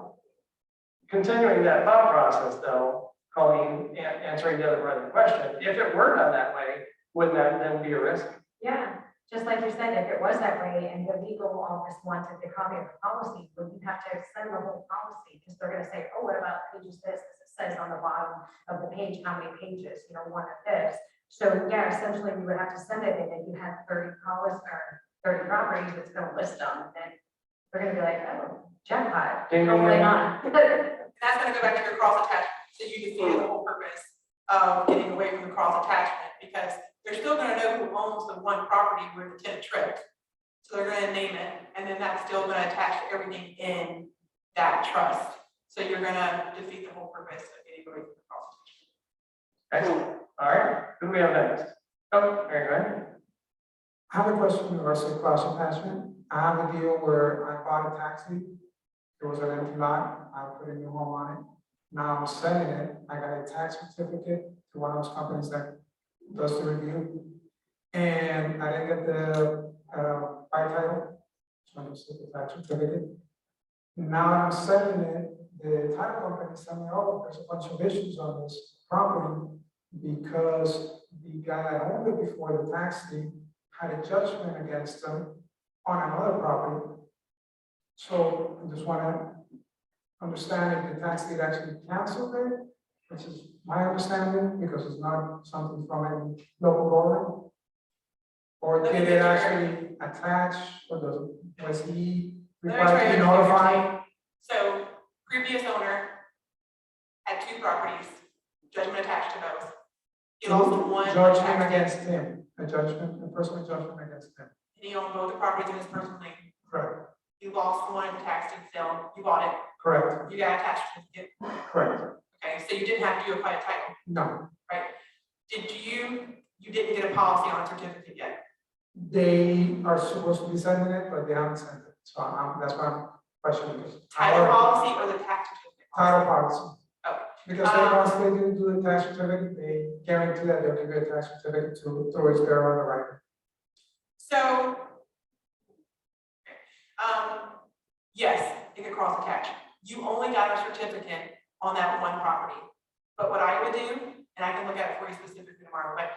Continuing that thought process though, Colleen, answering the other part of the question, if it were done that way, wouldn't that then be a risk? Yeah, just like you said, if it was that way and the legal office wanted the copy of the policy, would you have to send the whole policy? Because they're gonna say, oh, what about pages this? It says on the bottom of the page, how many pages, one of this. So yeah, essentially you would have to send it, and if you had 30 policies or 30 properties, it's gonna list them, then they're gonna be like, oh, jackpot, Ding, ding, totally ding. not. That's gonna go back to your cross attachment, so you defeated the whole purpose of getting away from the cross attachment, because they're still gonna know who owns the one property where the tenant tripped. So they're gonna name it, and then that's still gonna attach to everything in that trust. So you're gonna defeat the whole purpose of getting away from the cross attachment. Excellent. All right, who do we have next? Oh, there you go. I have a question in regards to cross attachment. I have a deal where I bought a taxi. It was an empty lot. I put a new home on it. Now I'm selling it. I got a tax certificate to one of those companies that does the review. And I didn't get the buy title. So I just took the tax certificate. Now I'm selling it. The title company said, oh, there's a bunch of issues on this property because the guy that owned it before the tax deed had a judgment against them on another property. So I just want to understand if the tax deed actually canceled it, which is my understanding, because it's not something from any local government. Or did it actually attach, or was he required to be notified? So previous owner had 2 properties, judgment attached to those. He lost one. Judgment against him, a personal judgment against him. And he owned both the properties in his personal name. Correct. You lost one in the tax deed sale, you bought it, Correct. you got attached to it. Correct. Okay, so you didn't have to do a quiet title, No, right? You didn't get a policy on a certificate yet? they are supposed to be sending it, but they haven't sent it. So that's why I'm questioning this. Title policy or the tax certificate? Title policy. Oh. Because once they didn't do the tax certificate, they guarantee that they'll give you a tax certificate towards their underwriting. So, yes, it could cross attach. You only got a certificate on that one property. But what I would do, and I can look at it for you specifically tomorrow, but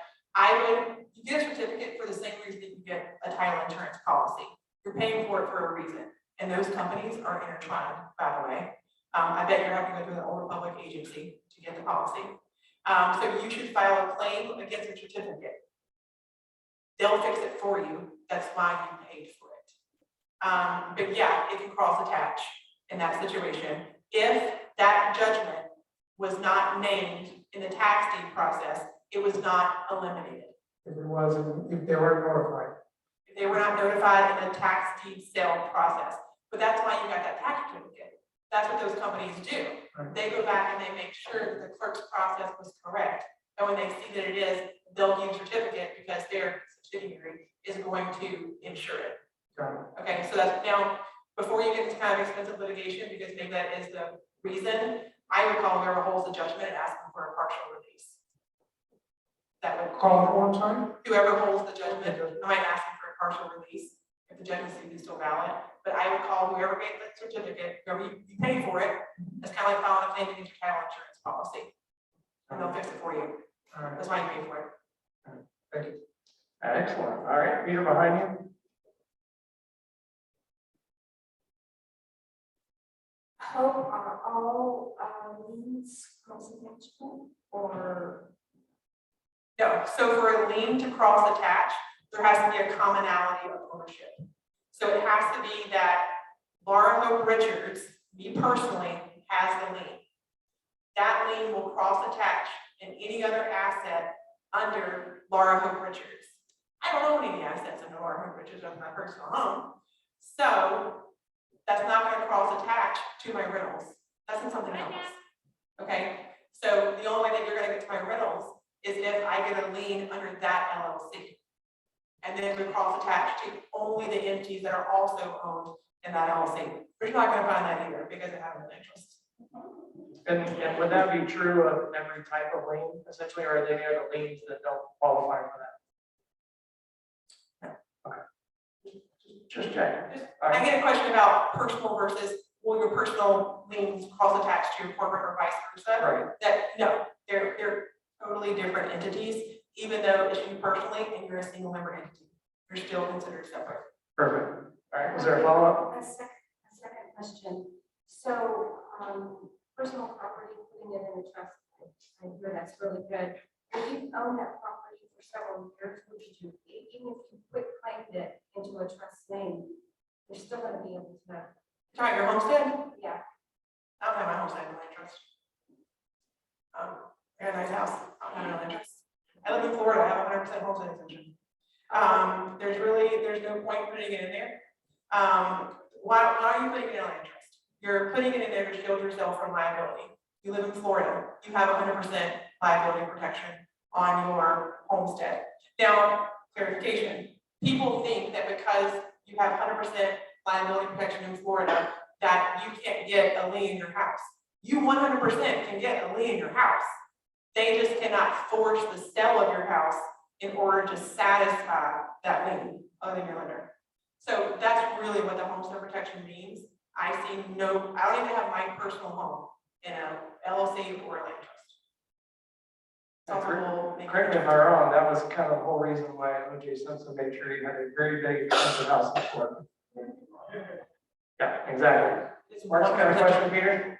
you get a certificate for the same reason that you get a title insurance policy. You're paying for it for a reason. And those companies are intertwined, by the way. I bet you're having to go to the older public agency to get the policy. So you should file a claim against the certificate. They'll fix it for you. That's why you paid for it. But yeah, it can cross attach in that situation. If that judgment was not named in the tax deed process, it was not eliminated. If it wasn't, if they weren't notified. If they were not notified in the tax deed sale process. But that's why you got that tax certificate. That's what those companies do. Right. They go back and they make sure that the clerk's process was correct. And when they see that it is, they'll give a certificate because their subsidiary is going to insure it. Got it. Okay, so that's now, before you get into kind of expensive litigation, because maybe that is the reason, I would call whoever holds the judgment and ask them for a partial release. That would Call the one time? whoever holds the judgment, I might ask them for a partial release if the judgment is still valid. But I would call whoever gave the certificate, whoever you paid for it, it's kind of like filing a claim against your title insurance policy. And they'll fix it for you. All right, That's why you pay for it. thank you. Excellent. All right, Peter behind you. How are all liens cross attachment or? No, so for a lien to cross attach, there has to be a commonality of ownership. So it has to be that Laura Hope Richards, me personally, has the lien. That lien will cross attach in any other asset under Laura Hope Richards. I don't own any assets under Laura Hope Richards of my personal home. So that's not going to cross attach to my rentals. That's in something else. Okay, so the only way that you're going to get to my rentals is if I get a lien under that LLC. And then we cross attach to only the entities that are also owned in that LLC. But you're not going to find that either because it has an interest. And would that be true of every type of lien, essentially, or are there any other liens that don't qualify for that? No. Okay. Just checking. I get a question about personal versus, will your personal liens cross-attached to your corporate or vice versa. Right. That, no, they're totally different entities, even though it's you personally and you're a single member entity. You're still considered separate. Perfect. All right, was there a follow-up? A second question. So, personal property, putting it in a trust, I hear that's really good. If you own that property for several years, what did you, even if you quit claimed it into a trust name, you're still gonna be able to, Try your homestead? yeah. I don't have my homestead in my interest. I got a nice house, I don't have no interest. I live in Florida, I have 100% homestead exemption. There's no point putting it in there. Why are you putting it in interest? You're putting it in there to shield yourself from liability. You live in Florida, you have 100% liability protection on your homestead. Now, clarification, people think that because you have 100% liability protection in Florida, that you can't get a lien in your house. You 100% can get a lien in your house. They just cannot force the sale of your house in order to satisfy that lien other than your lender. So that's really what the homestead protection means. I don't even have my personal home in a LLC or a land trust. Correct me if I'm wrong, that was kind of the whole reason why O.J. Simpson made sure he had a very big expensive house in Florida. Yeah, exactly. Mark's got a question, Peter?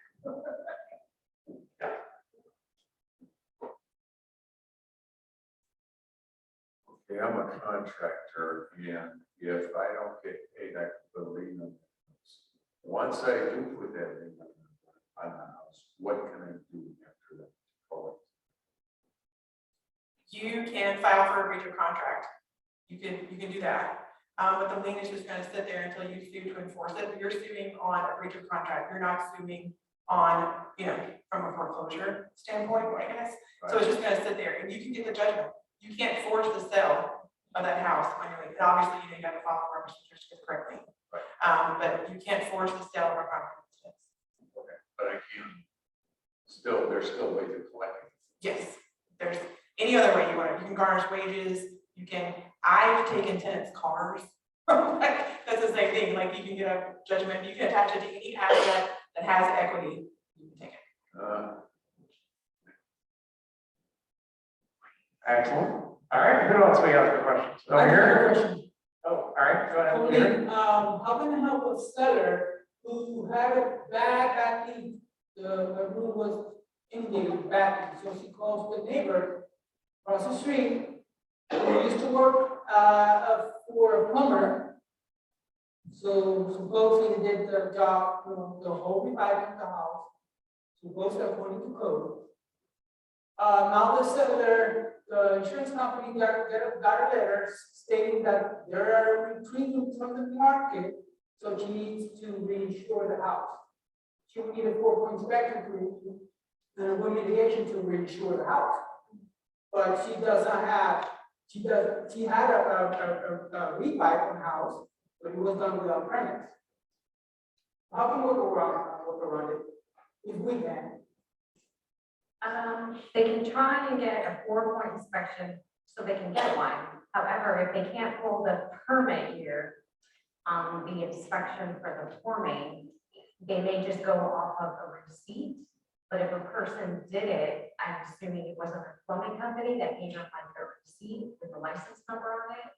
Okay, I'm a contractor, and if I don't get paid, I can put a lien on the house. Once I do put that lien on the house, what can I do after that? You can file for a breach of contract. You can do that. But the lien is just going to sit there until you sue to enforce it. But you're suing on a breach of contract. You're not suing on, from a foreclosure standpoint, I guess. Right. So it's just going to sit there, and you can get the judgment. You can't force the sale of that house on your lien. Obviously, you got to follow our procedures correctly. Right. But you can't force the sale of a property. Okay, but I can still. There's still ways of collecting. Yes, there's any other way you want it. You can garnish wages. You can. I've taken tenants' cars. That's the same thing. Like you can get a judgment. You can attach it to any asset that has equity. You can take it. Excellent. All right, who else we got for questions? I have a question. Oh, all right, go ahead. Colleen, how can I help a seller who had a bad backing? The room was inundated badly, so she calls the neighbor across the street. Who used to work for a plumber. So supposedly he did the job, the whole reviving of the house. Supposedly according to code. Now the seller, the insurance company got a letter stating that they are retreating from the market, so she needs to reinsure the house. She would need a 4-point inspection and a remediation to reinsure the house. But she does not have, she had a revive on the house, but it was done without premise. How can we work around it if we can? They can try and get a 4-point inspection so they can get one. However, if they can't pull the permit here on the inspection for the forming, they may just go off of a receipt. But if a person did it, I'm assuming it wasn't a plumbing company that may not have a receipt with a license number on it.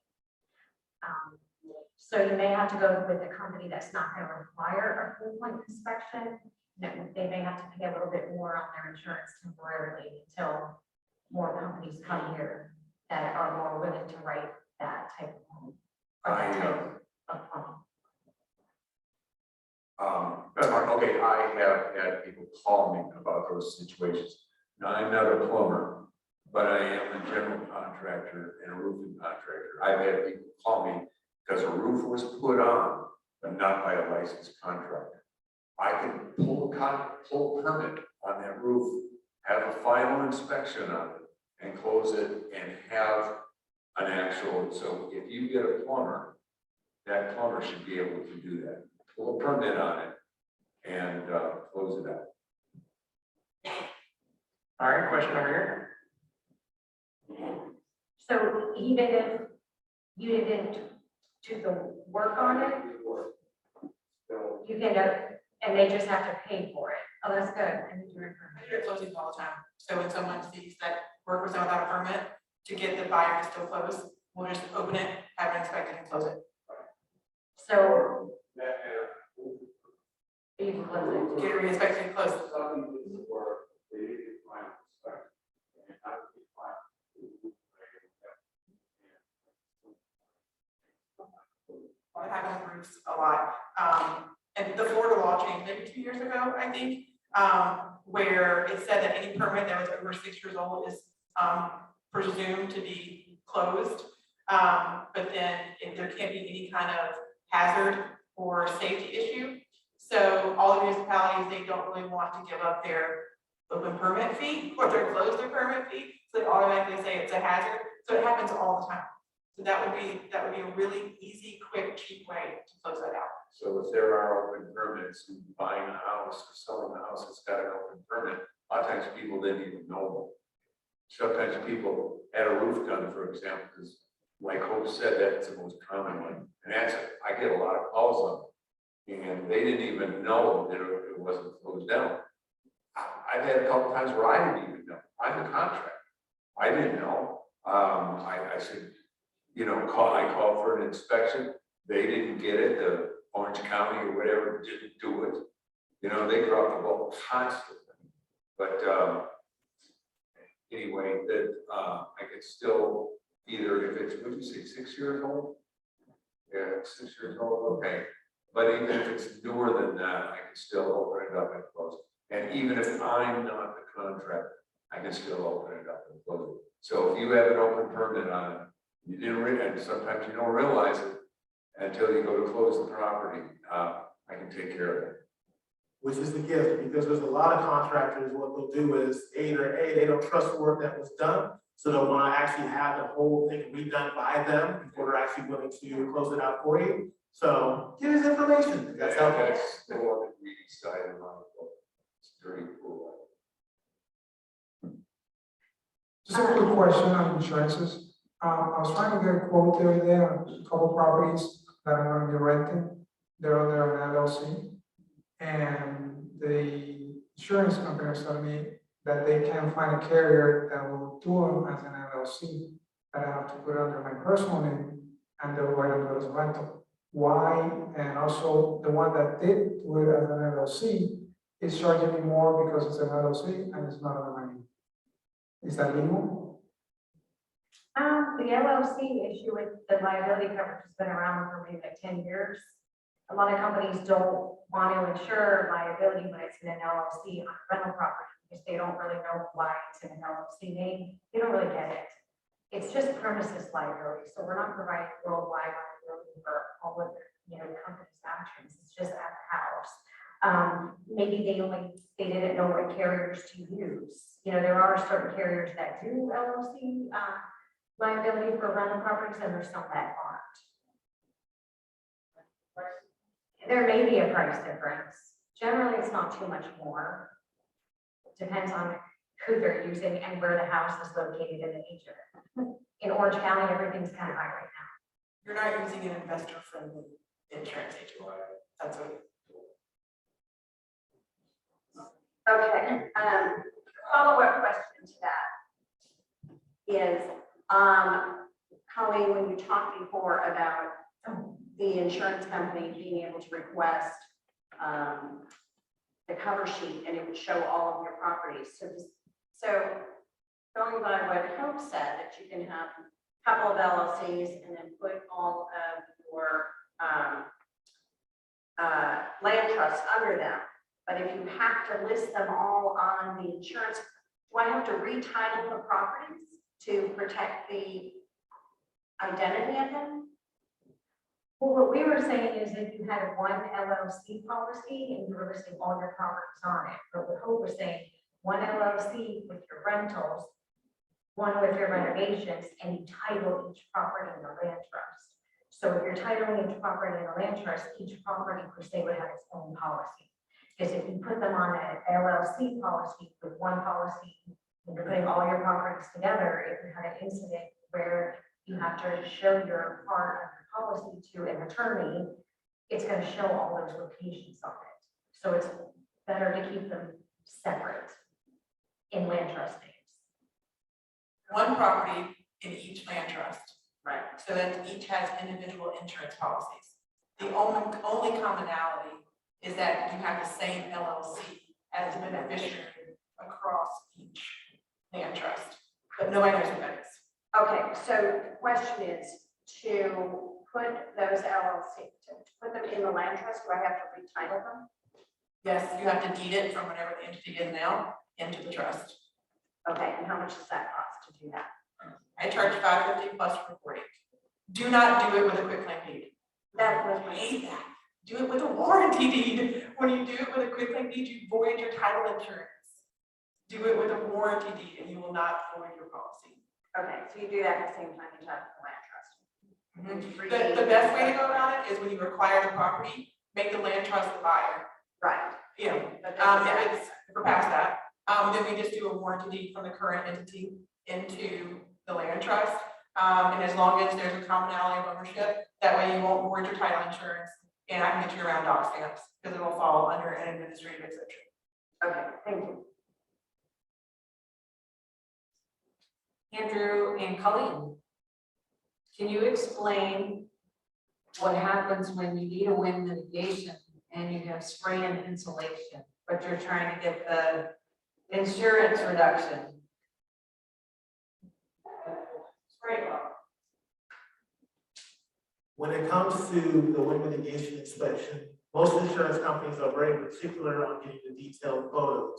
So you may have to go with a company that's not going to require a 4-point inspection. They may have to pay a little bit more on their insurance temporarily until more companies come here that are more willing to write that type of home. Or that type of plumbing. Okay, I have had people call me about those situations. Now, I'm not a plumber, but I am a general contractor and a roofing contractor. I've had people call me because a roof was put on, but not by a licensed contractor. I can pull a permit on that roof, have a final inspection on it, and close it and have an actual, so if you get a plumber, that plumber should be able to do that. Pull a permit on it and close it out. All right, question over here. So even if you didn't do the work on it, you can And they just have to pay for it. Oh, that's good. I need to remember. I do closings all the time. So when someone sees that work was done without a permit, to get the buyer to still close, we'll just open it, have it inspected and close it. So. You can close it. Get it re-inspected and close it. It happens in groups a lot. And the Florida law changed maybe 2 years ago, I think, where it said that any permit that was over 6 years old is presumed to be closed. But then if there can't be any kind of hazard or safety issue. So all the municipalities, they don't really want to give up their open permit fee or their closed their permit fee. So they automatically say it's a hazard. So it happens all the time. So that would be a really easy, quick, cheap way to close that out. So if there are open permits, and buying a house or selling a house that's got an open permit, a lot of times people didn't even know. Sometimes people had a roof done, for example, because like Hope said, that's the most common one. And that's, I get a lot of calls on it. And they didn't even know that it wasn't closed down. I've had a couple times where I didn't even know. I'm the contractor. I didn't know. I said, you know, I called for an inspection. They didn't get it. The Orange County or whatever didn't do it. You know, they drop the ball constantly. But anyway, that I could still either, if it's, what did you say, 6 years old? Yeah, 6 years old, okay. But even if it's newer than that, I can still open it up and close it. And even if I'm not the contractor, I can still open it up and close it. So if you have an open permit on it, you didn't and sometimes you don't realize it until you go to close the property, I can take care of it. Which is the gift, because there's a lot of contractors, what they'll do is either A, they don't trust the work that was done, so they'll want to actually have the whole thing redone by them before they're actually willing to close it out for you. So give us information. That's how. That's the one that we decided on. It's very cool. Just a quick question on insurances. I was trying to get a quote the other day on a couple properties that I'm going to be renting. They're under an LLC. And the insurance company is telling me that they can't find a carrier that will do them as an LLC. That I have to put under my personal name and they'll write it as a rental. Why? And also the one that did do it as an LLC is charging me more because it's an LLC and it's not under my name. Is that legal? The LLC issue with the liability coverage has been around for maybe like 10 years. A lot of companies don't want to insure liability when it's in an LLC on a rental property because they don't really know why it's in an LLC name. They don't really get it. It's just premises liability. So we're not providing worldwide liability for all of the company's actions. It's just at the house. Maybe they didn't know what carriers to use. There are certain carriers that do LLC liability for rental properties and there's some that aren't. There may be a price difference. Generally, it's not too much more. Depends on who they're using and where the house is located in the agent. In Orange County, everything's kind of high right now. You're not using an investor-friendly insurance agent. That's what. Okay, follow-up question to that is, Colleen, when you talked before about the insurance company being able to request the cover sheet and it would show all of your properties. So going by what Hope said, that you can have a couple of LLCs and then put all of your land trusts under them. But if you have to list them all on the insurance, do I have to retitle the properties to protect the identity of them? Well, what we were saying is if you had one LLC policy and you were listing all your properties on it, but what Hope was saying, one LLC with your rentals, one with your renovations, and you title each property in the land trust. So if you're titling each property in the land trust, each property per se would have its own policy. Because if you put them on an LLC policy with one policy, and you're putting all your properties together, if you had an incident where you have to show your part of your policy to an attorney, it's going to show all those locations on it. So it's better to keep them separate in land trust names. One property in each land trust, Right. so that each has individual insurance policies. The only commonality is that you have the same LLC as the beneficiary across each land trust, but nobody knows who that is. Okay, so the question is to put those LLC, to put them in the land trust, do I have to retitle them? Yes, you have to deed it from whatever the entity is now into the trust. Okay, and how much does that cost to do that? I charge $550 plus recording. Do not do it with a quitclaim deed. That was I my, hate that. Do it with a warranty deed. When you do it with a quitclaim deed, you void your title insurance. Do it with a warranty deed and you will not void your policy. okay, so you do that at the same time you have the land trust. The best way to go about it is when you acquire the property, make the land trust the buyer. Right. You know, But that's if we're past that, then we just do a warranty deed from the current entity into the land trust. And as long as there's a commonality of ownership, that way you won't void your title insurance and I can get you around doc stamps because it will fall under an administrative exception. Okay, thank you. Andrew and Colleen, can you explain what happens when you need a wind mitigation and you have spray and insulation, but you're trying to get the insurance reduction? Spray. When it comes to the wind mitigation inspection, most insurance companies are very particular on getting the detailed photos.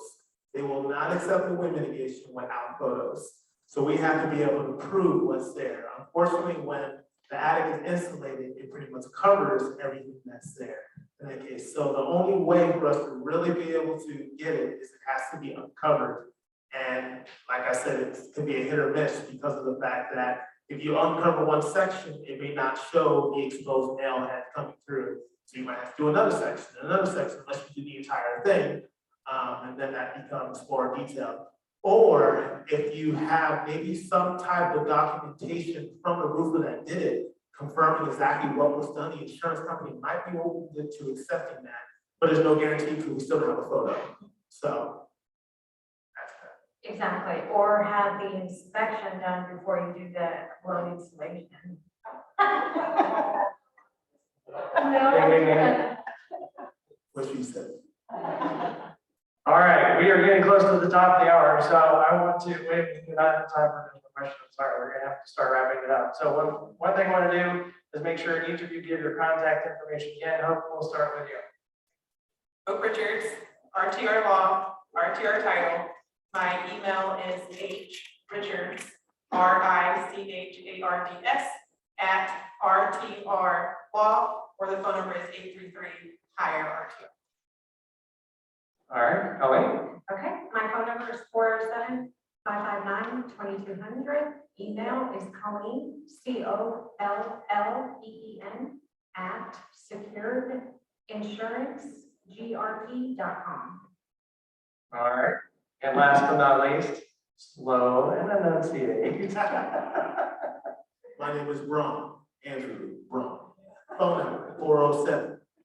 They will not accept the wind mitigation without photos. So we have to be able to prove what's there. Unfortunately, when the attic is insulated, it pretty much covers everything that's there in that case. So the only way for us to really be able to get it is it has to be uncovered. And like I said, it could be a hit or miss because of the fact that if you uncover one section, it may not show the exposed nail head coming through. So you might have to do another section, unless you do the entire thing. And then that becomes more detailed. Or if you have maybe some type of documentation from the roofer that did it, confirming exactly what was done, the insurance company might be open to accepting that, but there's no guarantee because we still don't have a photo. So that's that. Exactly, or have the inspection done before you do the loan installation. No. What she said. All right, we are getting close to the top of the hour, so I want to, we do not have time for additional questions. Sorry, we're gonna have to start wrapping it up. So one thing I want to do is make sure each of you give your contact information again. Hope we'll start with you. Oak Richards, RTR Law, RTR Title. My email is hrichards, RICHARDS @RTR Law, or the phone number is 833-HIRE-RTR. All right, Colleen. Okay, my phone number is 407-559-2200. Email is Colleen, COLLEEN @securedinsurancegrp.com. All right, and last but not least, slow and enunciate. My name is Braun, Andrew Braun. Phone number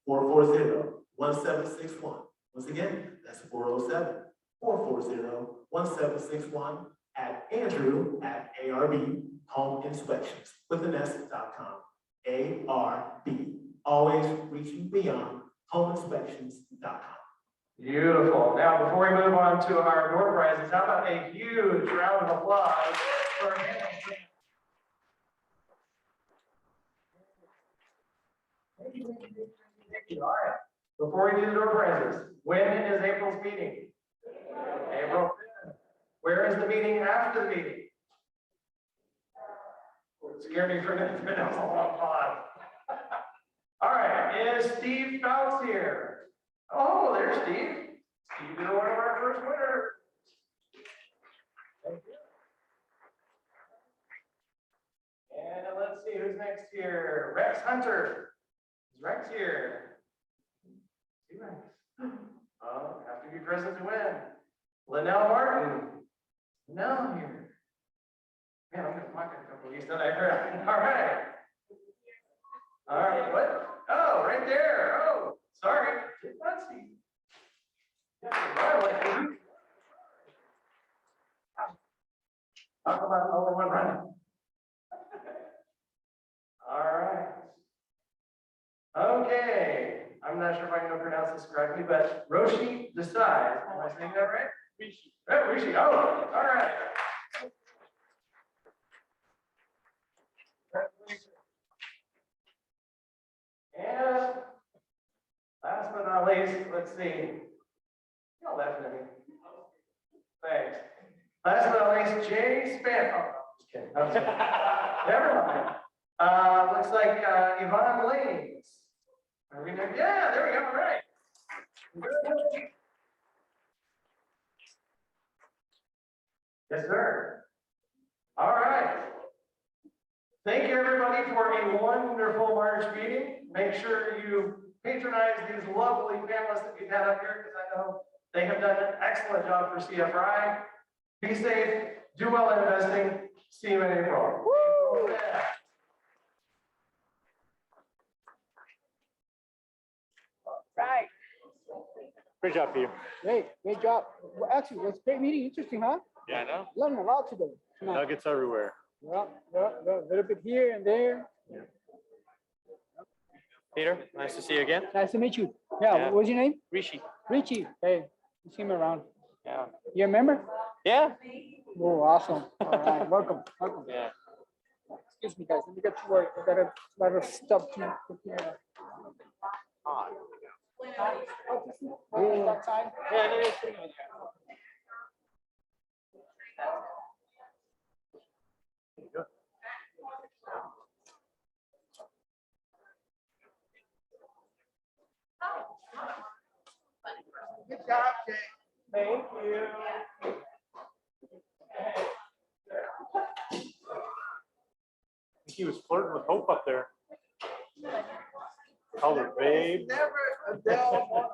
407-440-1761. Once again, that's 407-440-1761 Andrew@ARB Home Inspections with an S.com. ARB, always reaching beyond homeinspections.com. Beautiful. Now, before we move on to our door prizes, how about a huge round of applause for Hannah? Thank you. All right. Before we do the door prizes, when is April's meeting? April 5th. Where is the meeting after the meeting? Scare me for nothing. That was a long pause. All right, is Steve Fouts here? Oh, there's Steve. Steve, you're one of our first winners. Thank you. And let's see who's next here. Rex Hunter. Is Rex here? See Rex. Oh, have to be present to win. Linnell Martin. Linnell here. Man, I'm gonna pocket a couple of these that I heard. All right. All right, what? Oh, right there. Oh, sorry. Did not see. I'm not sure if I'm gonna pronounce this correctly, but Roshi Desai, am I saying that right? Rishi. Oh, Rishi, oh, all right. And last but not least, let's see. Y'all laughing at me. Thanks. Last but not least, Jay Span. Oh, just kidding. I was kidding. Never mind. Looks like Yvonne Lanes. Are we there? Yeah, there we go. All right. Yes, sir. All right. Thank you, everybody, for a wonderful March meeting. Make sure you patronize these lovely panelists that we've had up here, because I know they have done an excellent job for CFRI. Be safe, do well in investing. See you in April. Woo! Yeah. Right. Great job, Peter. Great job. Well, actually, it was a great meeting. Interesting, huh? Yeah, I know. Learned a lot today. Tonight. Nuggets everywhere. Yeah, a little bit here and there. Peter, nice to see you again. Nice to meet you. Yeah, Yeah. what was your name? Rishi. Richie. Hey, you see me around. Yeah. You remember? Yeah. Oh, awesome. All right, welcome. Yeah. Excuse me, guys. Let me get to work. I got a lot of stuff to prepare. On. Oh, that side? Yeah, it is pretty good. Good job, Jay. Thank you. He was flirting with Hope up there. Called her babe. Never a dull moment.